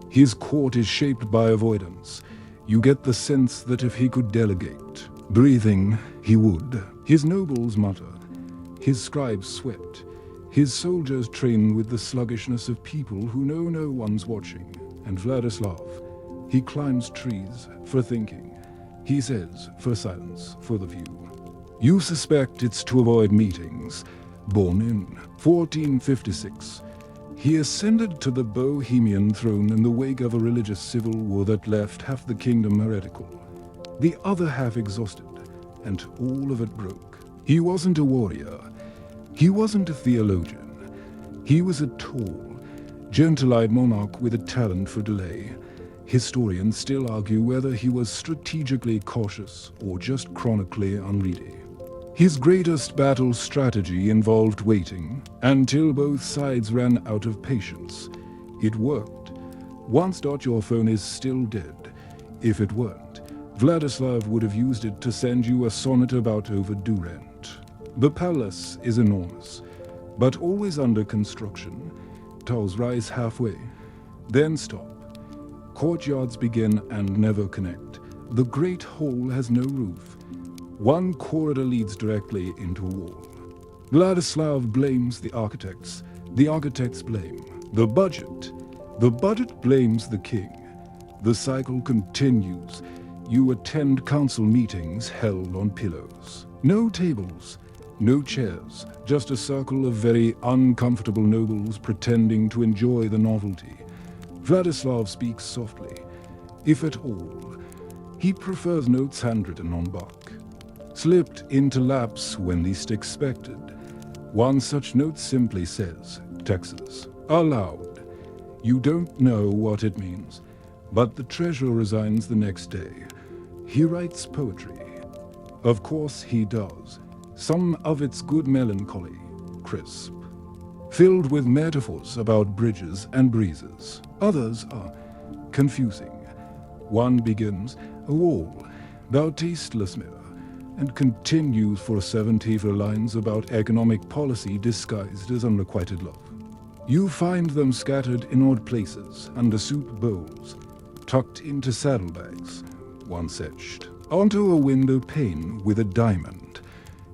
Speaker 1: His court is shaped by avoidance. You get the sense that if he could delegate, breathing, he would. His nobles mutter, his scribes sweat, his soldiers train with the sluggishness of people who know no one's watching. And Vladislav, he climbs trees for thinking. He says for silence, for the view. You suspect it's to avoid meetings. Born in 1456, he ascended to the Bohemian throne in the wake of a religious civil war that left half the kingdom heretical, the other half exhausted, and all of it broke. He wasn't a warrior. He wasn't a theologian. He was a tall, gentle-eyed monarch with a talent for delay. Historians still argue whether he was strategically cautious or just chronically unready. His greatest battle strategy involved waiting until both sides ran out of patience. It worked. Once. Your phone is still dead. If it weren't, Vladislav would have used it to send you a sonnet about overdue rent. The palace is enormous, but always under construction. Towers rise halfway, then stop. Courtyards begin and never connect. The great hall has no roof. One corridor leads directly into a wall. Vladislav blames the architects blame the budget. The budget blames the king. The cycle continues. You attend council meetings held on pillows. No tables, no chairs, just a circle of very uncomfortable nobles pretending to enjoy the novelty. Vladislav speaks softly, if at all. He prefers notes handwritten on bark, slipped into laps when least expected. One such note simply says, Texas, aloud. You don't know what it means, but the treasurer resigns the next day. He writes poetry. Of course he does. Some of it's good melancholy, crisp, filled with metaphors about bridges and breezes. Others are confusing. One begins, a wall, thou tasteless mirror, and continues for 74 lines about economic policy disguised as unrequited love. You find them scattered in odd places, under soup bowls, tucked into saddlebags, once etched onto a window pane with a diamond.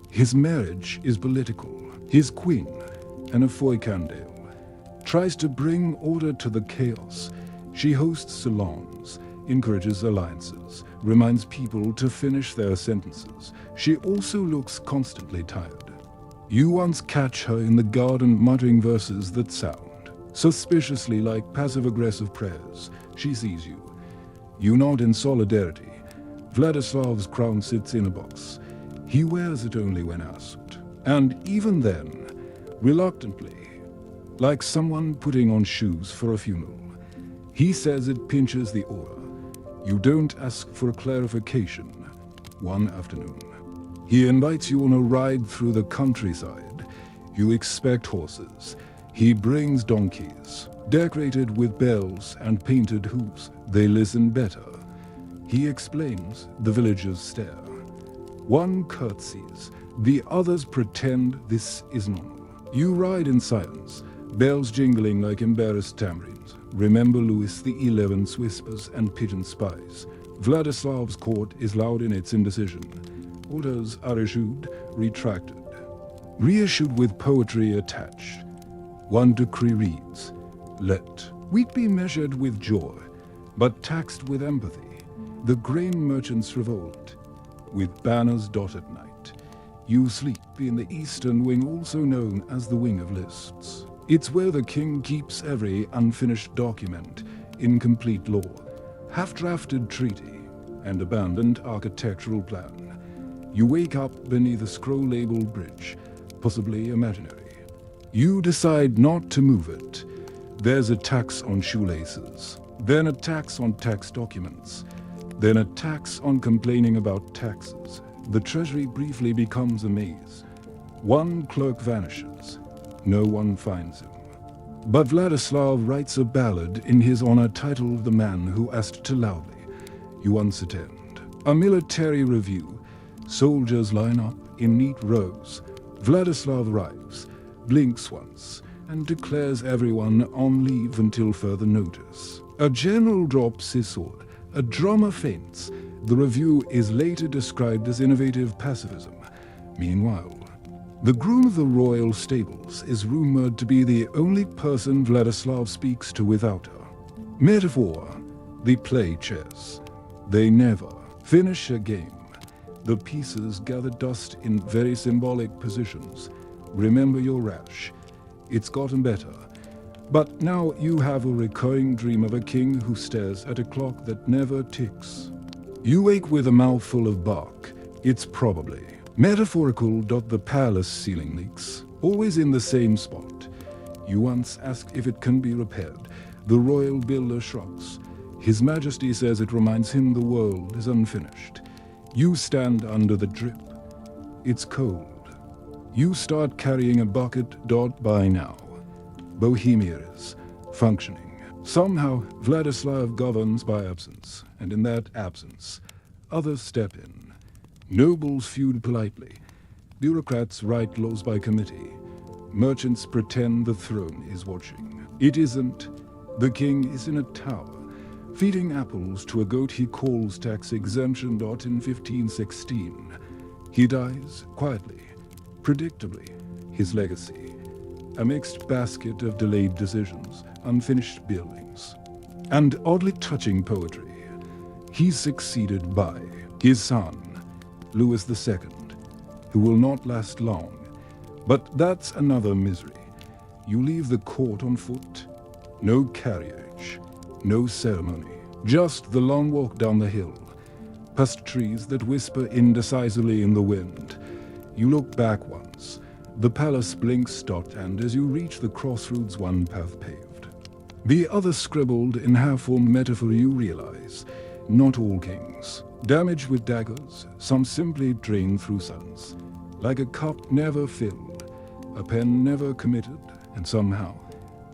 Speaker 1: His marriage is political. His queen, an Foy Candle, tries to bring order to the chaos. She hosts salons, encourages alliances, reminds people to finish their sentences. She also looks constantly tired. You once catch her in the garden muttering verses that sound suspiciously like passive-aggressive prayers. She sees you. You nod in solidarity. Vladislav's crown sits in a box. He wears it only when asked, and even then, reluctantly, like someone putting on shoes for a funeral. He says it pinches the aura. You don't ask for clarification. One afternoon, he invites you on a ride through the countryside. You expect horses. He brings donkeys, decorated with bells and painted hooves. They listen better. He explains, the villagers stare. One curtsies, the others pretend this is normal. You ride in silence, bells jingling like embarrassed tamarines. Remember Louis XI's whispers and pigeon spies. Vladislav's court is loud in its indecision. Orders are issued, retracted, reissued with poetry attached. One decree reads, let wheat be measured with joy, but taxed with empathy. The grain merchants revolt, with banners dotted night. You sleep in the eastern wing, also known as the wing of lists. It's where the king keeps every unfinished document, incomplete law, half-drafted treaty, and abandoned architectural plan. You wake up beneath a scroll-labeled bridge, possibly imaginary. You decide not to move it. There's a tax on shoelaces, then a tax on tax documents, then a tax on complaining about taxes. The treasury briefly becomes a maze. One clerk vanishes. No one finds him. But Vladislav writes a ballad in his honor titled The Man Who Asked Too Loudly. You once attend a military review. Soldiers line up in neat rows. Vladislav arrives, blinks once, and declares everyone on leave until further notice. A general drops his sword. A drummer faints. The review is later described as innovative pacifism. Meanwhile, the groom of the royal stables is rumored to be the only person Vladislav speaks to without her. Metaphor, they play chess. They never finish a game. The pieces gather dust in very symbolic positions. Remember your rash. It's gotten better. But now you have a recurring dream of a king who stares at a clock that never ticks. You wake with a mouthful of bark. It's probably metaphorical. The palace ceiling leaks, always in the same spot. You once ask if it can be repaired. The royal builder shrugs. His Majesty says it reminds him the world is unfinished. You stand under the drip. It's cold. You start carrying a bucket. By now, Bohemia is functioning. Somehow, Vladislav governs by absence, and in that absence, others step in. Nobles feud politely. Bureaucrats write laws by committee. Merchants pretend the throne is watching. It isn't. The king is in a tower, feeding apples to a goat he calls tax exemption. In 1516, he dies quietly, predictably. His legacy, a mixed basket of delayed decisions, unfinished buildings, and oddly touching poetry. He's succeeded by his son, Louis II, who will not last long. But that's another misery. You leave the court on foot. No carriage, no ceremony, just the long walk down the hill, past trees that whisper indecisively in the wind. You look back once. The palace blinks, and as you reach the crossroads, one path paved, the other scribbled in half-formed metaphor. You realize, not all kings, damaged with daggers, some simply drained through silence, like a cup never filled, a pen never committed, and somehow,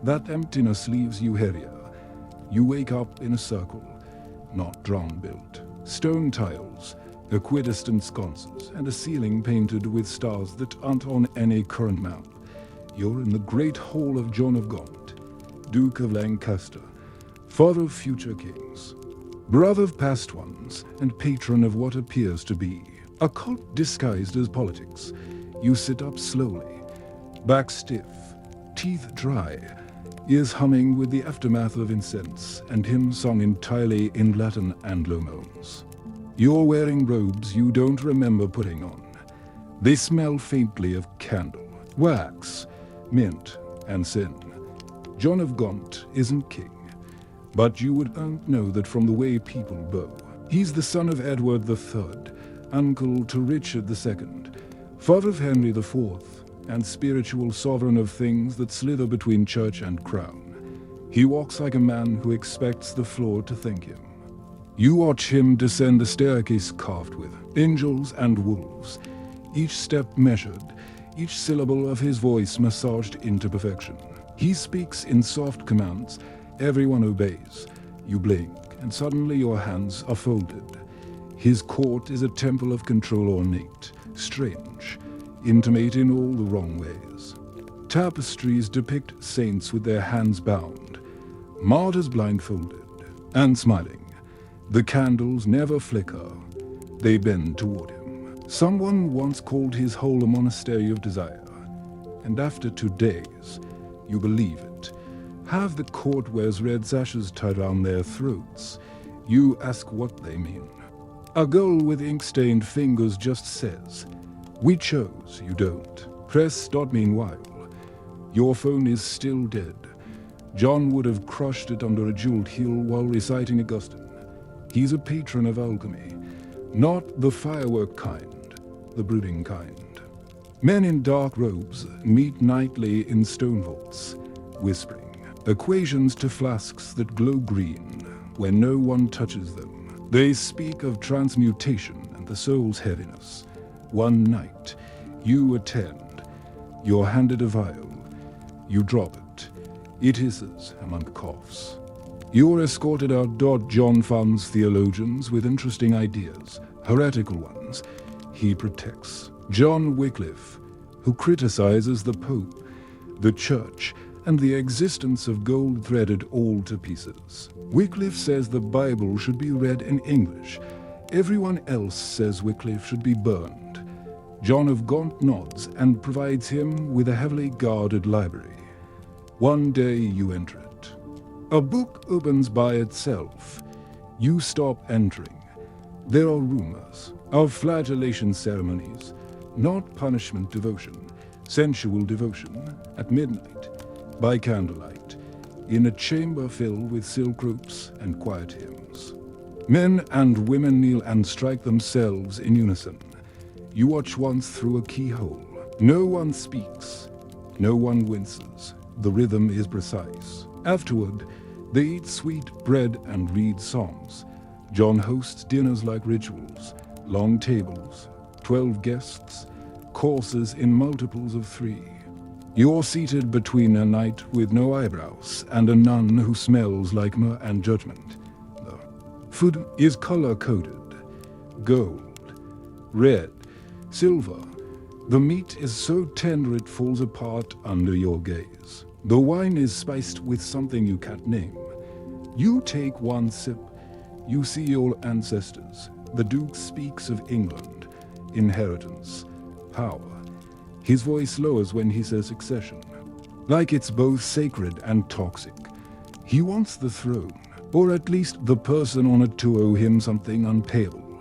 Speaker 1: that emptiness leaves you heavier. You wake up in a circle, not drum-built, stone tiles, equidistant sconces, and a ceiling painted with stars that aren't on any current map. You're in the great hall of John of Gaunt, Duke of Lancaster, father of future kings, brother of past ones, and patron of what appears to be a cult disguised as politics. You sit up slowly, back stiff, teeth dry, ears humming with the aftermath of incense and hymns sung entirely in Latin and low moans. You're wearing robes you don't remember putting on. They smell faintly of candle, wax, mint, and sin. John of Gaunt isn't king, but you would know that from the way people bow. He's the son of Edward III, uncle to Richard II, father of Henry IV, and spiritual sovereign of things that slither between church and crown. He walks like a man who expects the floor to thank him. You watch him descend the staircase carved with angels and wolves, each step measured, each syllable of his voice massaged into perfection. He speaks in soft commands, everyone obeys. You blink, and suddenly your hands are folded. His court is a temple of control ornate, strange, intimate in all the wrong ways. Tapestries depict saints with their hands bound, martyrs blindfolded and smiling. The candles never flicker, they bend toward him. Someone once called his hole a monastery of desire, and after 2 days, you believe it. Have the court wears red sashes tied around their throats. You ask what they mean. A girl with ink-stained fingers just says, "We chose, you don't." Press. Meanwhile, your phone is still dead. John would have crushed it under a jeweled heel while reciting Augustine. He's a patron of alchemy, not the firework kind, the brooding kind. Men in dark robes meet nightly in stone vaults, whispering equations to flasks that glow green when no one touches them. They speak of transmutation and the soul's heaviness. One night, you attend. You're handed a vial. You drop it. It hisses among coughs. You're escorted out. John funds theologians with interesting ideas, heretical ones. He protects. John Wycliffe, who criticizes the Pope, the Church, and the existence of gold threaded all to pieces. Wycliffe says the Bible should be read in English. Everyone else says Wycliffe should be burned. John of Gaunt nods and provides him with a heavily guarded library. One day you enter it. A book opens by itself. You stop entering. There are rumors of flagellation ceremonies, not punishment devotion, sensual devotion, at midnight, by candlelight, in a chamber filled with silk ropes and quiet hymns. Men and women kneel and strike themselves in unison. You watch once through a keyhole. No one speaks. No one winces. The rhythm is precise. Afterward, they eat sweet bread and read psalms. John hosts dinners like rituals, long tables, 12 guests, courses in multiples of 3. You're seated between a knight with no eyebrows and a nun who smells like myrrh and judgment. The food is color-coded, gold, red, silver. The meat is so tender it falls apart under your gaze. The wine is spiced with something you can't name. You take one sip. You see your ancestors. The Duke speaks of England, inheritance, power. His voice lowers when he says succession, like it's both sacred and toxic. He wants the throne, or at least the person on it to owe him something unpayable.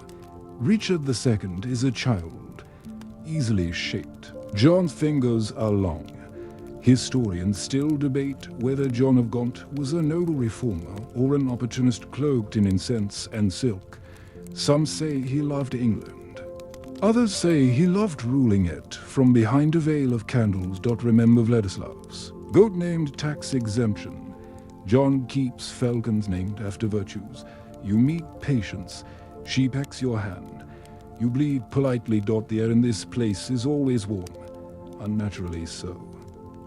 Speaker 1: Richard II is a child, easily shaped. John's fingers are long. Historians still debate whether John of Gaunt was a noble reformer or an opportunist cloaked in incense and silk. Some say he loved England. Others say he loved ruling it from behind a veil of candles. Remember Vladislav's goat named tax exemption. John keeps falcons named after virtues. You meet patience. She pecks your hand. You bleed politely. The air in this place is always warm, unnaturally so.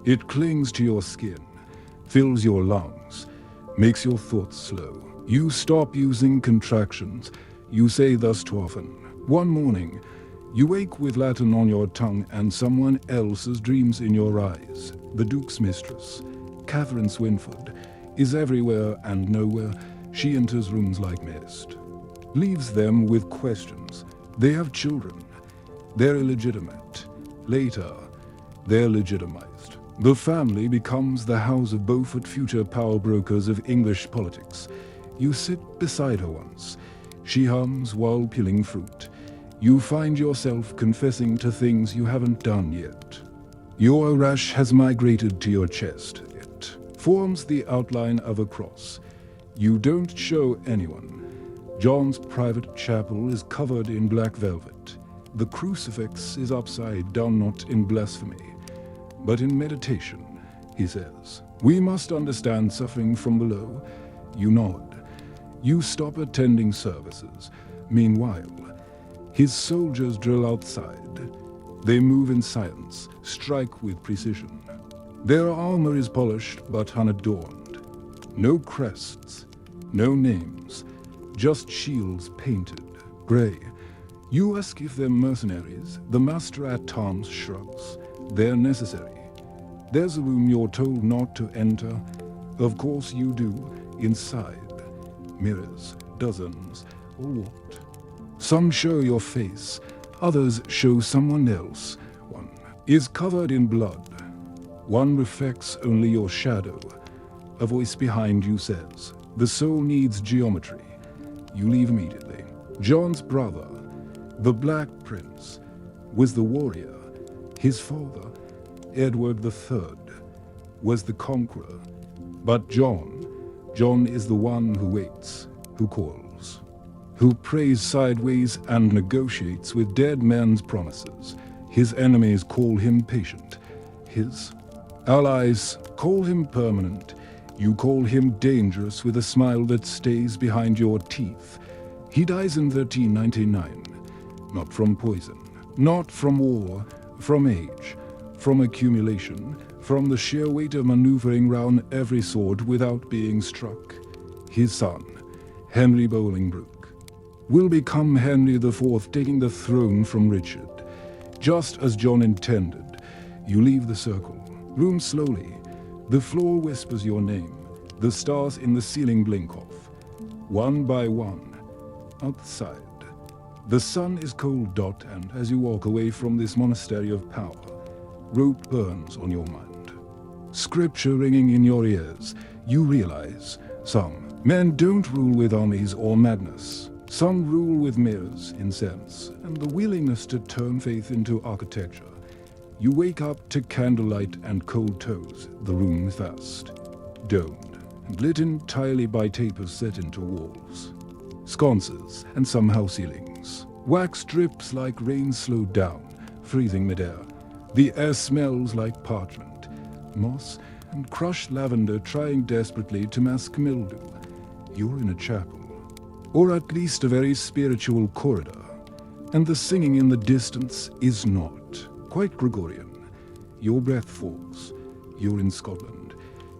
Speaker 1: It clings to your skin, fills your lungs, makes your thoughts slow. You stop using contractions. You say thus too often. One morning, you wake with Latin on your tongue and someone else's dreams in your eyes. The Duke's mistress, Catherine Swynford, is everywhere and nowhere. She enters rooms like mist. Leaves them with questions. They have children. They're illegitimate. Later, they're legitimized. The family becomes the house of Beaufort, future power brokers of English politics. You sit beside her once. She hums while peeling fruit. You find yourself confessing to things you haven't done yet. Your rash has migrated to your chest. It forms the outline of a cross. You don't show anyone. John's private chapel is covered in black velvet. The crucifix is upside down not in blasphemy, but in meditation, he says. We must understand suffering from below. You nod. You stop attending services. Meanwhile, his soldiers drill outside. They move in silence, strike with precision. Their armor is polished but unadorned. No crests, no names, just shields painted grey. You ask if they're mercenaries. The master at arms shrugs. They're necessary. There's a room you're told not to enter. Of course you do. Inside. Mirrors, dozens, or what? Some show your face. Others show someone else. One is covered in blood. One reflects only your shadow. A voice behind you says, "The soul needs geometry." You leave immediately. John's brother, the Black Prince, was the warrior. His father, Edward III, was the conqueror. But John is the one who waits, who calls, who prays sideways and negotiates with dead men's promises. His enemies call him patient. His allies call him permanent. You call him dangerous with a smile that stays behind your teeth. He dies in 1399, not from poison, not from war, from age, from accumulation, from the sheer weight of maneuvering round every sword without being struck. His son, Henry Bolingbroke, will become Henry IV, taking the throne from Richard. Just as John intended, you leave the circle. Room slowly. The floor whispers your name. The stars in the ceiling blink off. One by one. Outside. The sun is cold, and as you walk away from this monastery of power, rope burns on your mind. Scripture ringing in your ears, you realize some men don't rule with armies or madness. Some rule with mirrors, incense, and the willingness to turn faith into architecture. You wake up to candlelight and cold toes. The room is vast, domed, and lit entirely by tapers set into walls. Sconces and somehow ceilings. Wax drips like rain slowed down, freezing midair. The air smells like parchment, moss, and crushed lavender trying desperately to mask mildew. You're in a chapel, or at least a very spiritual corridor, and the singing in the distance is not quite Gregorian. Your breath falls. You're in Scotland.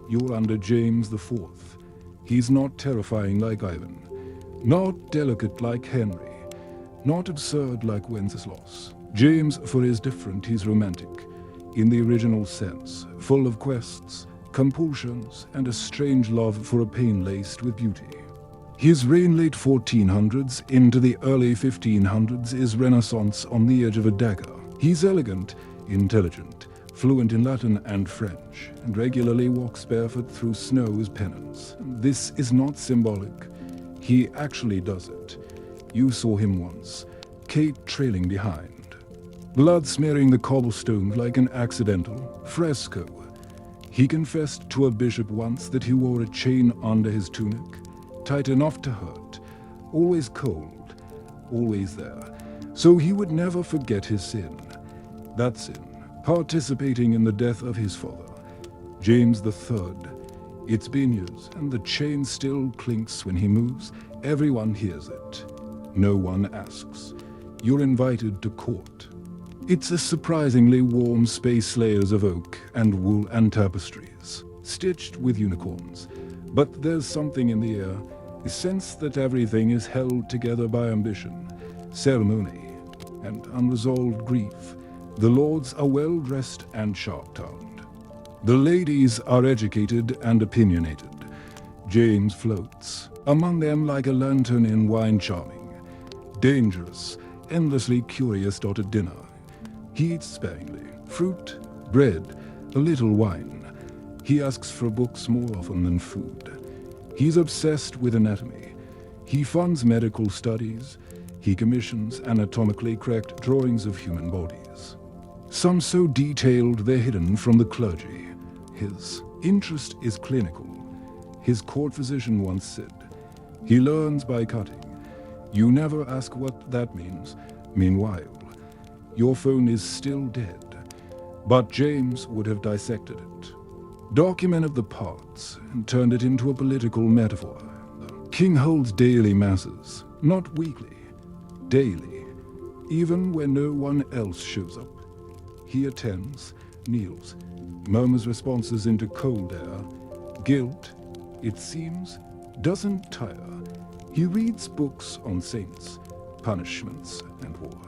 Speaker 1: You're under James IV. He's not terrifying like Ivan, not delicate like Henry, not absurd like Wenceslas. James, for is different, he's romantic, in the original sense, full of quests, compulsions, and a strange love for a pain laced with beauty. His reign late 1400s into the early 1500s is Renaissance on the edge of a dagger. He's elegant, intelligent, fluent in Latin and French, and regularly walks barefoot through snow as penance. This is not symbolic. He actually does it. You saw him once, Kate trailing behind. Blood smearing the cobblestones like an accidental fresco. He confessed to a bishop once that he wore a chain under his tunic, tight enough to hurt, always cold, always there, so he would never forget his sin. That sin, participating in the death of his father, James III. It's been years, and the chain still clinks when he moves. Everyone hears it. No one asks. You're invited to court. It's a surprisingly warm space, layers of oak and wool and tapestries, stitched with unicorns. But there's something in the air, a sense that everything is held together by ambition, ceremony, and unresolved grief. The lords are well-dressed and sharp-tongued. The ladies are educated and opinionated. James floats among them like a lantern in wine, charming, dangerous, endlessly curious at dinner. He eats sparingly, fruit, bread, a little wine. He asks for books more often than food. He's obsessed with anatomy. He funds medical studies. He commissions anatomically correct drawings of human bodies, some so detailed they're hidden from the clergy. His interest is clinical. His court physician once said, "He learns by cutting." You never ask what that means. Meanwhile, Your phone is still dead. But James would have dissected it, documented the parts, and turned it into a political metaphor. The king holds daily masses, not weekly, daily, even when no one else shows up. He attends, kneels, murmurs responses into cold air. Guilt, it seems, doesn't tire. He reads books on saints, punishments, and war.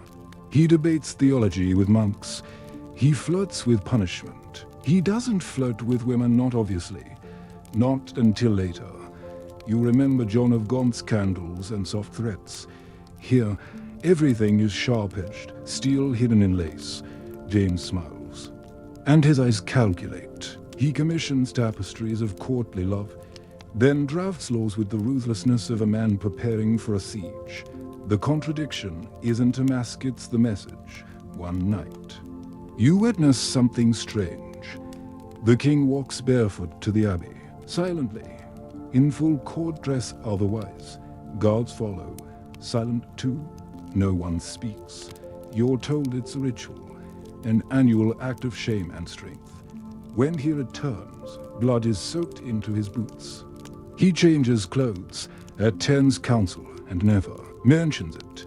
Speaker 1: He debates theology with monks. He flirts with punishment. He doesn't flirt with women, not obviously. Not until later. You remember John of Gaunt's candles and soft threats. Here, everything is sharp-edged, steel hidden in lace. James smiles. And his eyes calculate. He commissions tapestries of courtly love, then drafts laws with the ruthlessness of a man preparing for a siege. The contradiction isn't a mask, it's the message. One night, you witness something strange. The king walks barefoot to the abbey, silently, in full court dress otherwise. Guards follow, silent too. No one speaks. You're told it's a ritual, an annual act of shame and strength. When he returns, blood is soaked into his boots. He changes clothes, attends council, and never mentions it.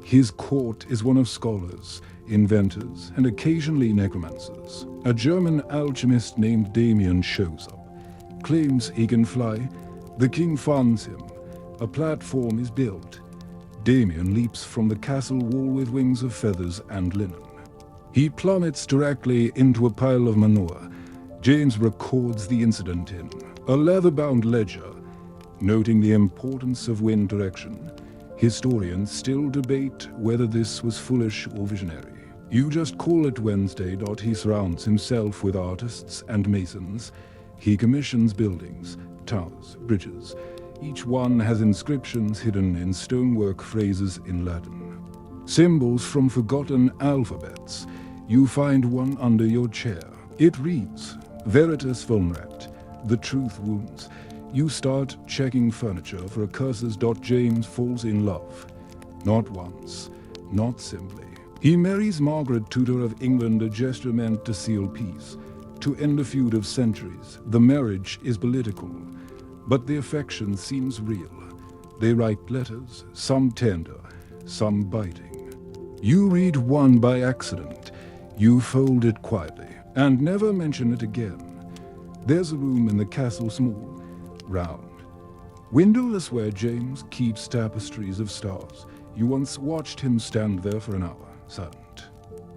Speaker 1: His court is one of scholars, inventors, and occasionally necromancers. A German alchemist named Damien shows up, claims he can fly. The king funds him. A platform is built. Damien leaps from the castle wall with wings of feathers and linen. He plummets directly into a pile of manure. James records the incident in a leather-bound ledger, noting the importance of wind direction. Historians still debate whether this was foolish or visionary. You just call it Wednesday. He surrounds himself with artists and masons. He commissions buildings, towers, bridges. Each one has inscriptions hidden in stonework, phrases in Latin. Symbols from forgotten alphabets. You find one under your chair. It reads, Veritas vulnerat, the truth wounds. You start checking furniture for a curses. James falls in love. Not once, not simply. He marries Margaret, Tudor of England, a gesture meant to seal peace, to end a feud of centuries. The marriage is political, but the affection seems real. They write letters, some tender, some biting. You read one by accident. You fold it quietly, and never mention it again. There's a room in the castle, small, round, windowless, where James keeps tapestries of stars. You once watched him stand there for an hour, silent,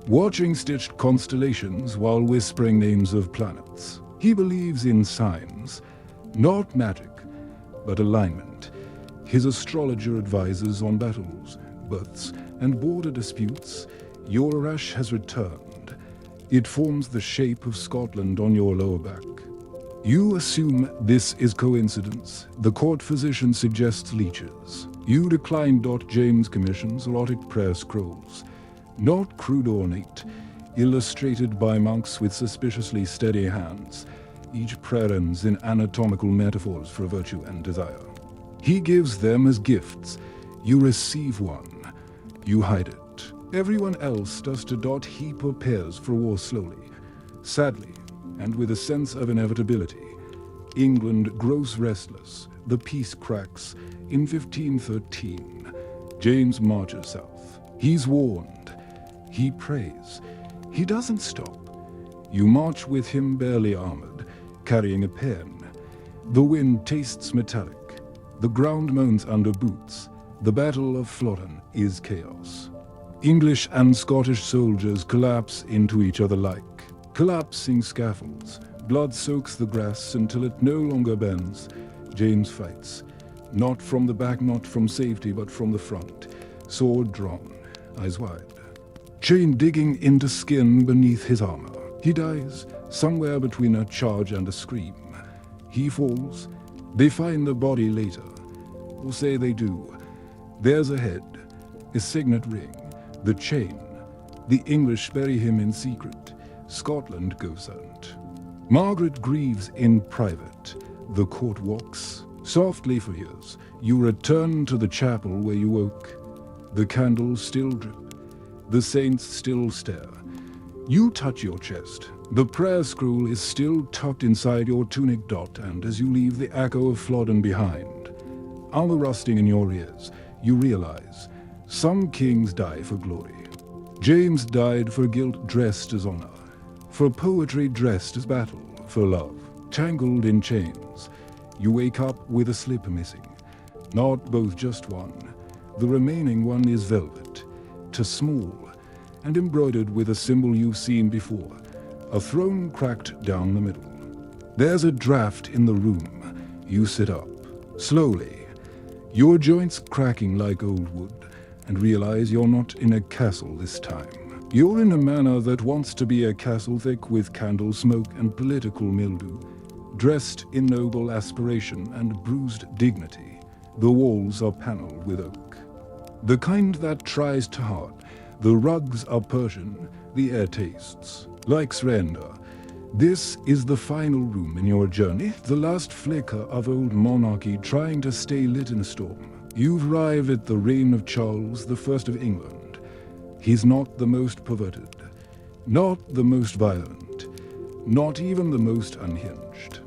Speaker 1: watching stitched constellations while whispering names of planets. He believes in signs, not magic, but alignment. His astrologer advises on battles, births, and border disputes. Your rush has returned. It forms the shape of Scotland on your lower back. You assume this is coincidence. The court physician suggests leeches. You decline. James commissions erotic prayer scrolls, not crude ornate, illustrated by monks with suspiciously steady hands. Each prayer ends in anatomical metaphors for virtue and desire. He gives them as gifts. You receive one. You hide it. Everyone else does too. He prepares for war slowly, sadly, and with a sense of inevitability. England grows restless. The peace cracks. In 1513, James marches south. He's warned. He prays. He doesn't stop. You march with him, barely armored, carrying a pen. The wind tastes metallic. The ground moans under boots. The Battle of Flodden is chaos. English and Scottish soldiers collapse into each other like collapsing scaffolds. Blood soaks the grass until it no longer bends. James fights. Not from the back, not from safety, but from the front. Sword drawn, eyes wide. Chain digging into skin beneath his armor. He dies, somewhere between a charge and a scream. He falls. They find the body later. Or say they do. There's a head, a signet ring, the chain. The English bury him in secret. Scotland goes silent. Margaret grieves in private. The court walks softly for years. You return to the chapel where you woke. The candles still drip. The saints still stare. You touch your chest. The prayer scroll is still tucked inside your tunic dot, and as you leave the echo of Flodden behind, armor rusting in your ears, you realize some kings die for glory. James died for guilt dressed as honor, for poetry dressed as battle, for love. Tangled in chains, you wake up with a slip missing. Not both, just one. The remaining one is velvet, too small, and embroidered with a symbol you've seen before, a throne cracked down the middle. There's a draft in the room. You sit up, slowly, your joints cracking like old wood, and realize you're not in a castle this time. You're in a manor that wants to be a castle, thick with candle smoke and political mildew, dressed in noble aspiration and bruised dignity. The walls are paneled with oak, the kind that tries too hard. The rugs are Persian, the air tastes like surrender. This is the final room in your journey, the last flicker of old monarchy trying to stay lit in a storm. You've arrived at the reign of Charles I of England. He's not the most perverted, not the most violent, not even the most unhinged.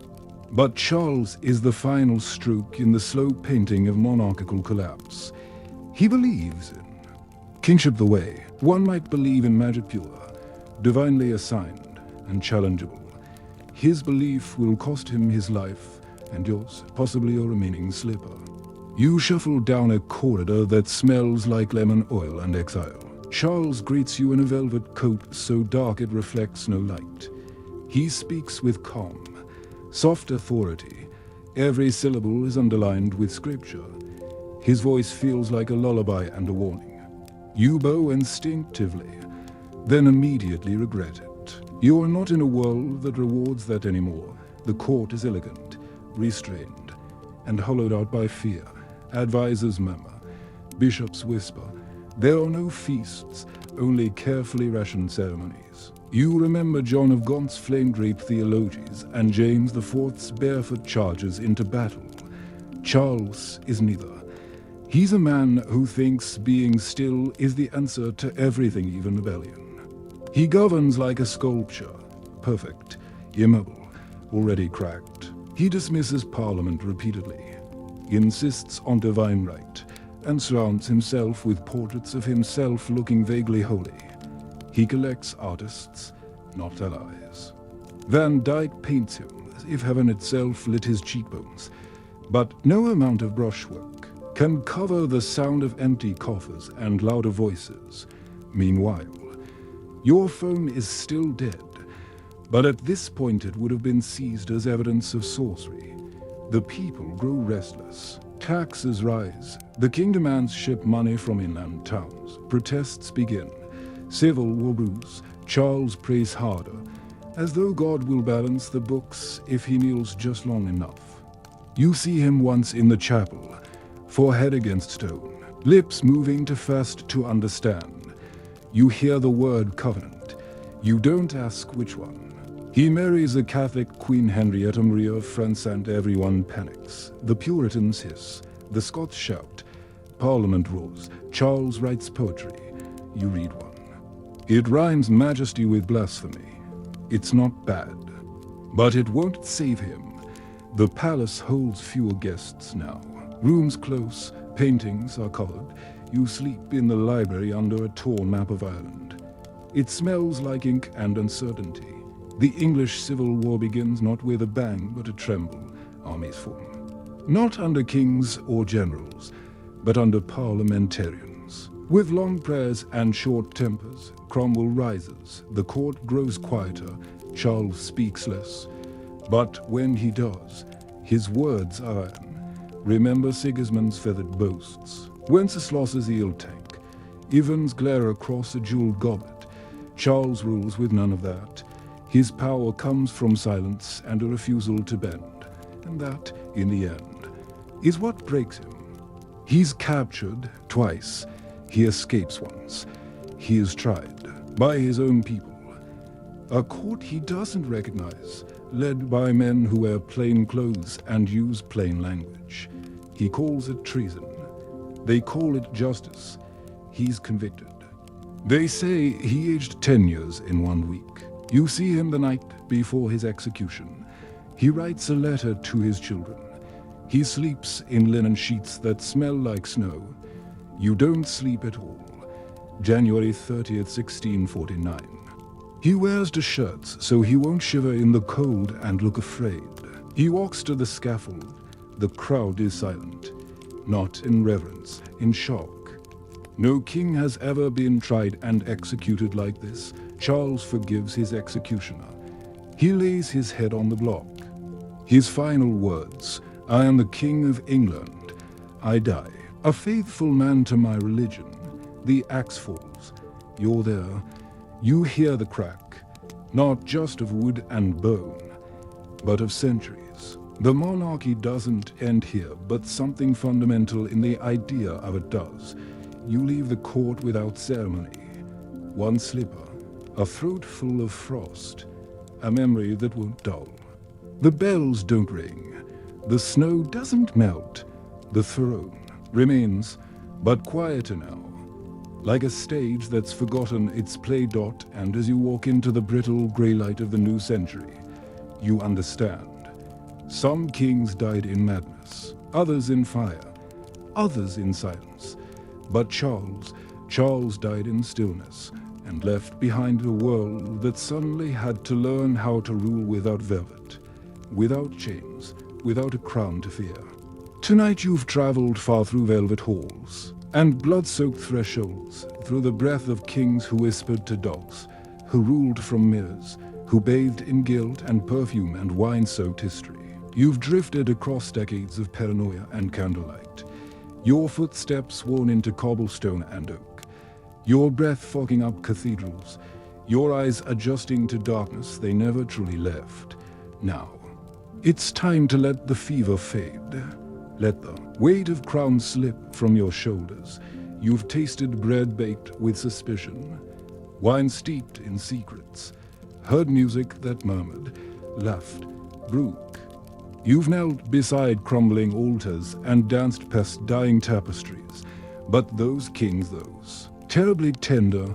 Speaker 1: But Charles is the final stroke in the slow painting of monarchical collapse. He believes in kingship the way one might believe in magic pure, divinely assigned and challengeable. His belief will cost him his life and yours, possibly your remaining slipper. You shuffle down a corridor that smells like lemon oil and exile. Charles greets you in a velvet coat so dark it reflects no light. He speaks with calm, soft authority. Every syllable is underlined with scripture. His voice feels like a lullaby and a warning. You bow instinctively, then immediately regret it. You are not in a world that rewards that anymore. The court is elegant, restrained, and hollowed out by fear. Advisors murmur, bishops whisper. There are no feasts, only carefully rationed ceremonies. You remember John of Gaunt's flame-draped theologies and James IV's barefoot charges into battle. Charles is neither. He's a man who thinks being still is the answer to everything, even rebellion. He governs like a sculpture, perfect, immobile, already cracked. He dismisses Parliament repeatedly, insists on divine right, and surrounds himself with portraits of himself looking vaguely holy. He collects artists, not allies. Van Dyck paints him as if heaven itself lit his cheekbones, but no amount of brushwork can cover the sound of empty coffers and louder voices. Meanwhile, your phone is still dead, but at this point it would have been seized as evidence of sorcery. The people grow restless. Taxes rise. The king demands ship money from inland towns. Protests begin. Civil war brews. Charles prays harder, as though God will balance the books if he kneels just long enough. You see him once in the chapel, forehead against stone, lips moving too fast to understand. You hear the word covenant. You don't ask which one. He marries a Catholic Queen Henrietta Maria of France and everyone panics. The Puritans hiss. The Scots shout. Parliament roars. Charles writes poetry. You read one. It rhymes majesty with blasphemy. It's not bad. But it won't save him. The palace holds fewer guests now. Rooms close, paintings are colored. You sleep in the library under a torn map of Ireland. It smells like ink and uncertainty. The English Civil War begins not with a bang but a tremble. Armies form. Not under kings or generals, but under parliamentarians. With long prayers and short tempers, Cromwell rises. The court grows quieter. Charles speaks less. But when he does, his words are iron. Remember Sigismund's feathered boasts. Wenceslas's eel tank. Ivan's glare across a jeweled goblet. Charles rules with none of that. His power comes from silence and a refusal to bend. And that, in the end, is what breaks him. He's captured twice. He escapes once. He is tried by his own people. A court he doesn't recognize, led by men who wear plain clothes and use plain language. He calls it treason. They call it justice. He's convicted. They say he aged 10 years in 1 week. You see him the night before his execution. He writes a letter to his children. He sleeps in linen sheets that smell like snow. You don't sleep at all. January 30th, 1649. He wears the shirts so he won't shiver in the cold and look afraid. He walks to the scaffold. The crowd is silent. Not in reverence, in shock. No king has ever been tried and executed like this. Charles forgives his executioner. He lays his head on the block. His final words, "I am the King of England. I die, a faithful man to my religion." The axe falls. You're there. You hear the crack, not just of wood and bone, but of centuries. The monarchy doesn't end here, but something fundamental in the idea of it does. You leave the court without ceremony. One slipper, a throat full of frost, a memory that won't dull. The bells don't ring. The snow doesn't melt. The throne remains, but quieter now. Like a stage that's forgotten its play dot, and as you walk into the brittle grey light of the new century, you understand. Some kings died in madness, others in fire, others in silence. But Charles died in stillness and left behind a world that suddenly had to learn how to rule without velvet, without chains, without a crown to fear. Tonight you've traveled far through velvet halls and blood-soaked thresholds, through the breath of kings who whispered to dogs, who ruled from mirrors, who bathed in guilt and perfume and wine-soaked history. You've drifted across decades of paranoia and candlelight, your footsteps worn into cobblestone and oak, your breath fogging up cathedrals, your eyes adjusting to darkness they never truly left. Now, it's time to let the fever fade. Let the weight of crowns slip from your shoulders. You've tasted bread baked with suspicion, wine steeped in secrets, heard music that murmured, laughed, broke. You've knelt beside crumbling altars and danced past dying tapestries. But those kings, those terribly tender,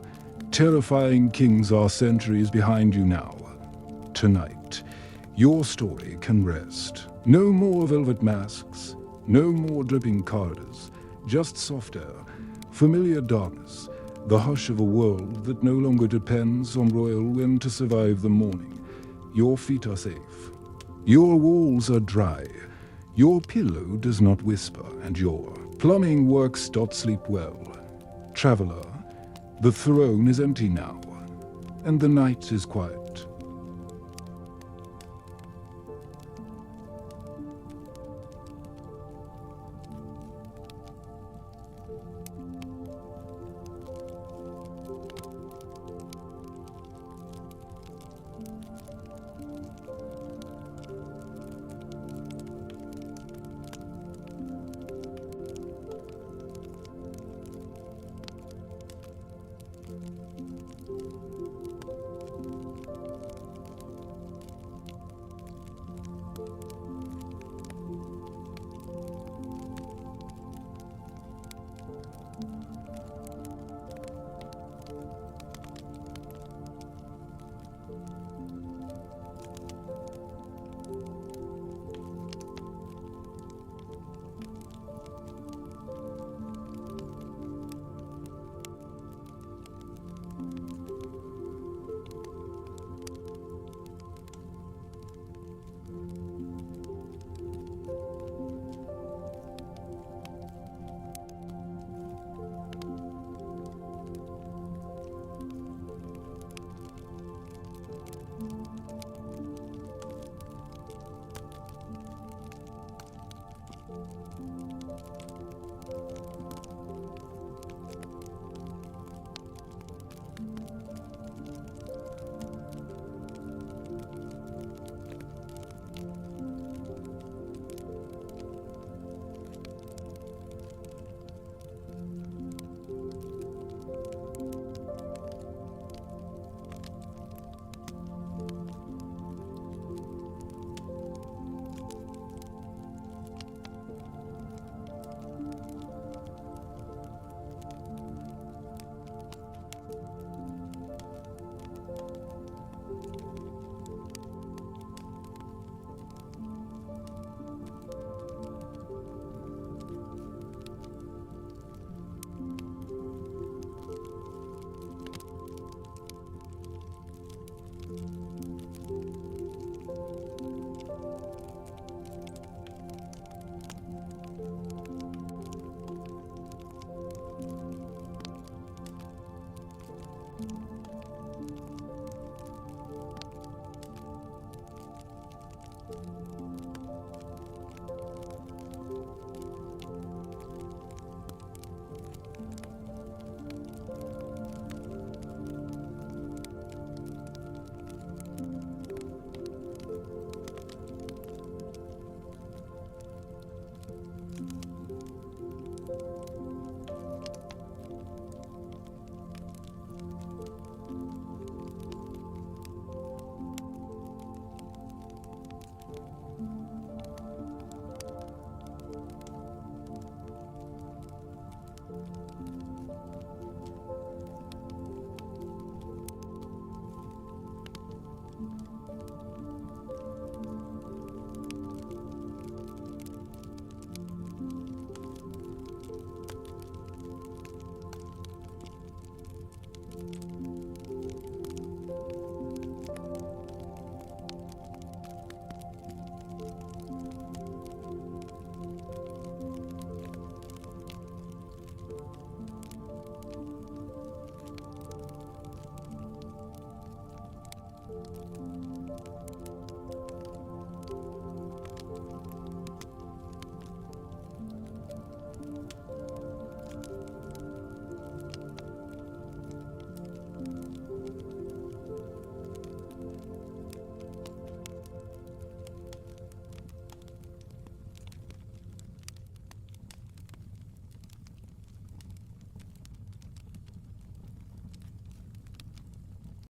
Speaker 1: terrifying kings are centuries behind you now. Tonight, your story can rest. No more velvet masks, no more dripping corridors, just soft air, familiar darkness, the hush of a world that no longer depends on royal whim to survive the morning. Your feet are safe. Your walls are dry. Your pillow does not whisper, and your plumbing works. Sleep well. Traveler, the throne is empty now, and the night is quiet.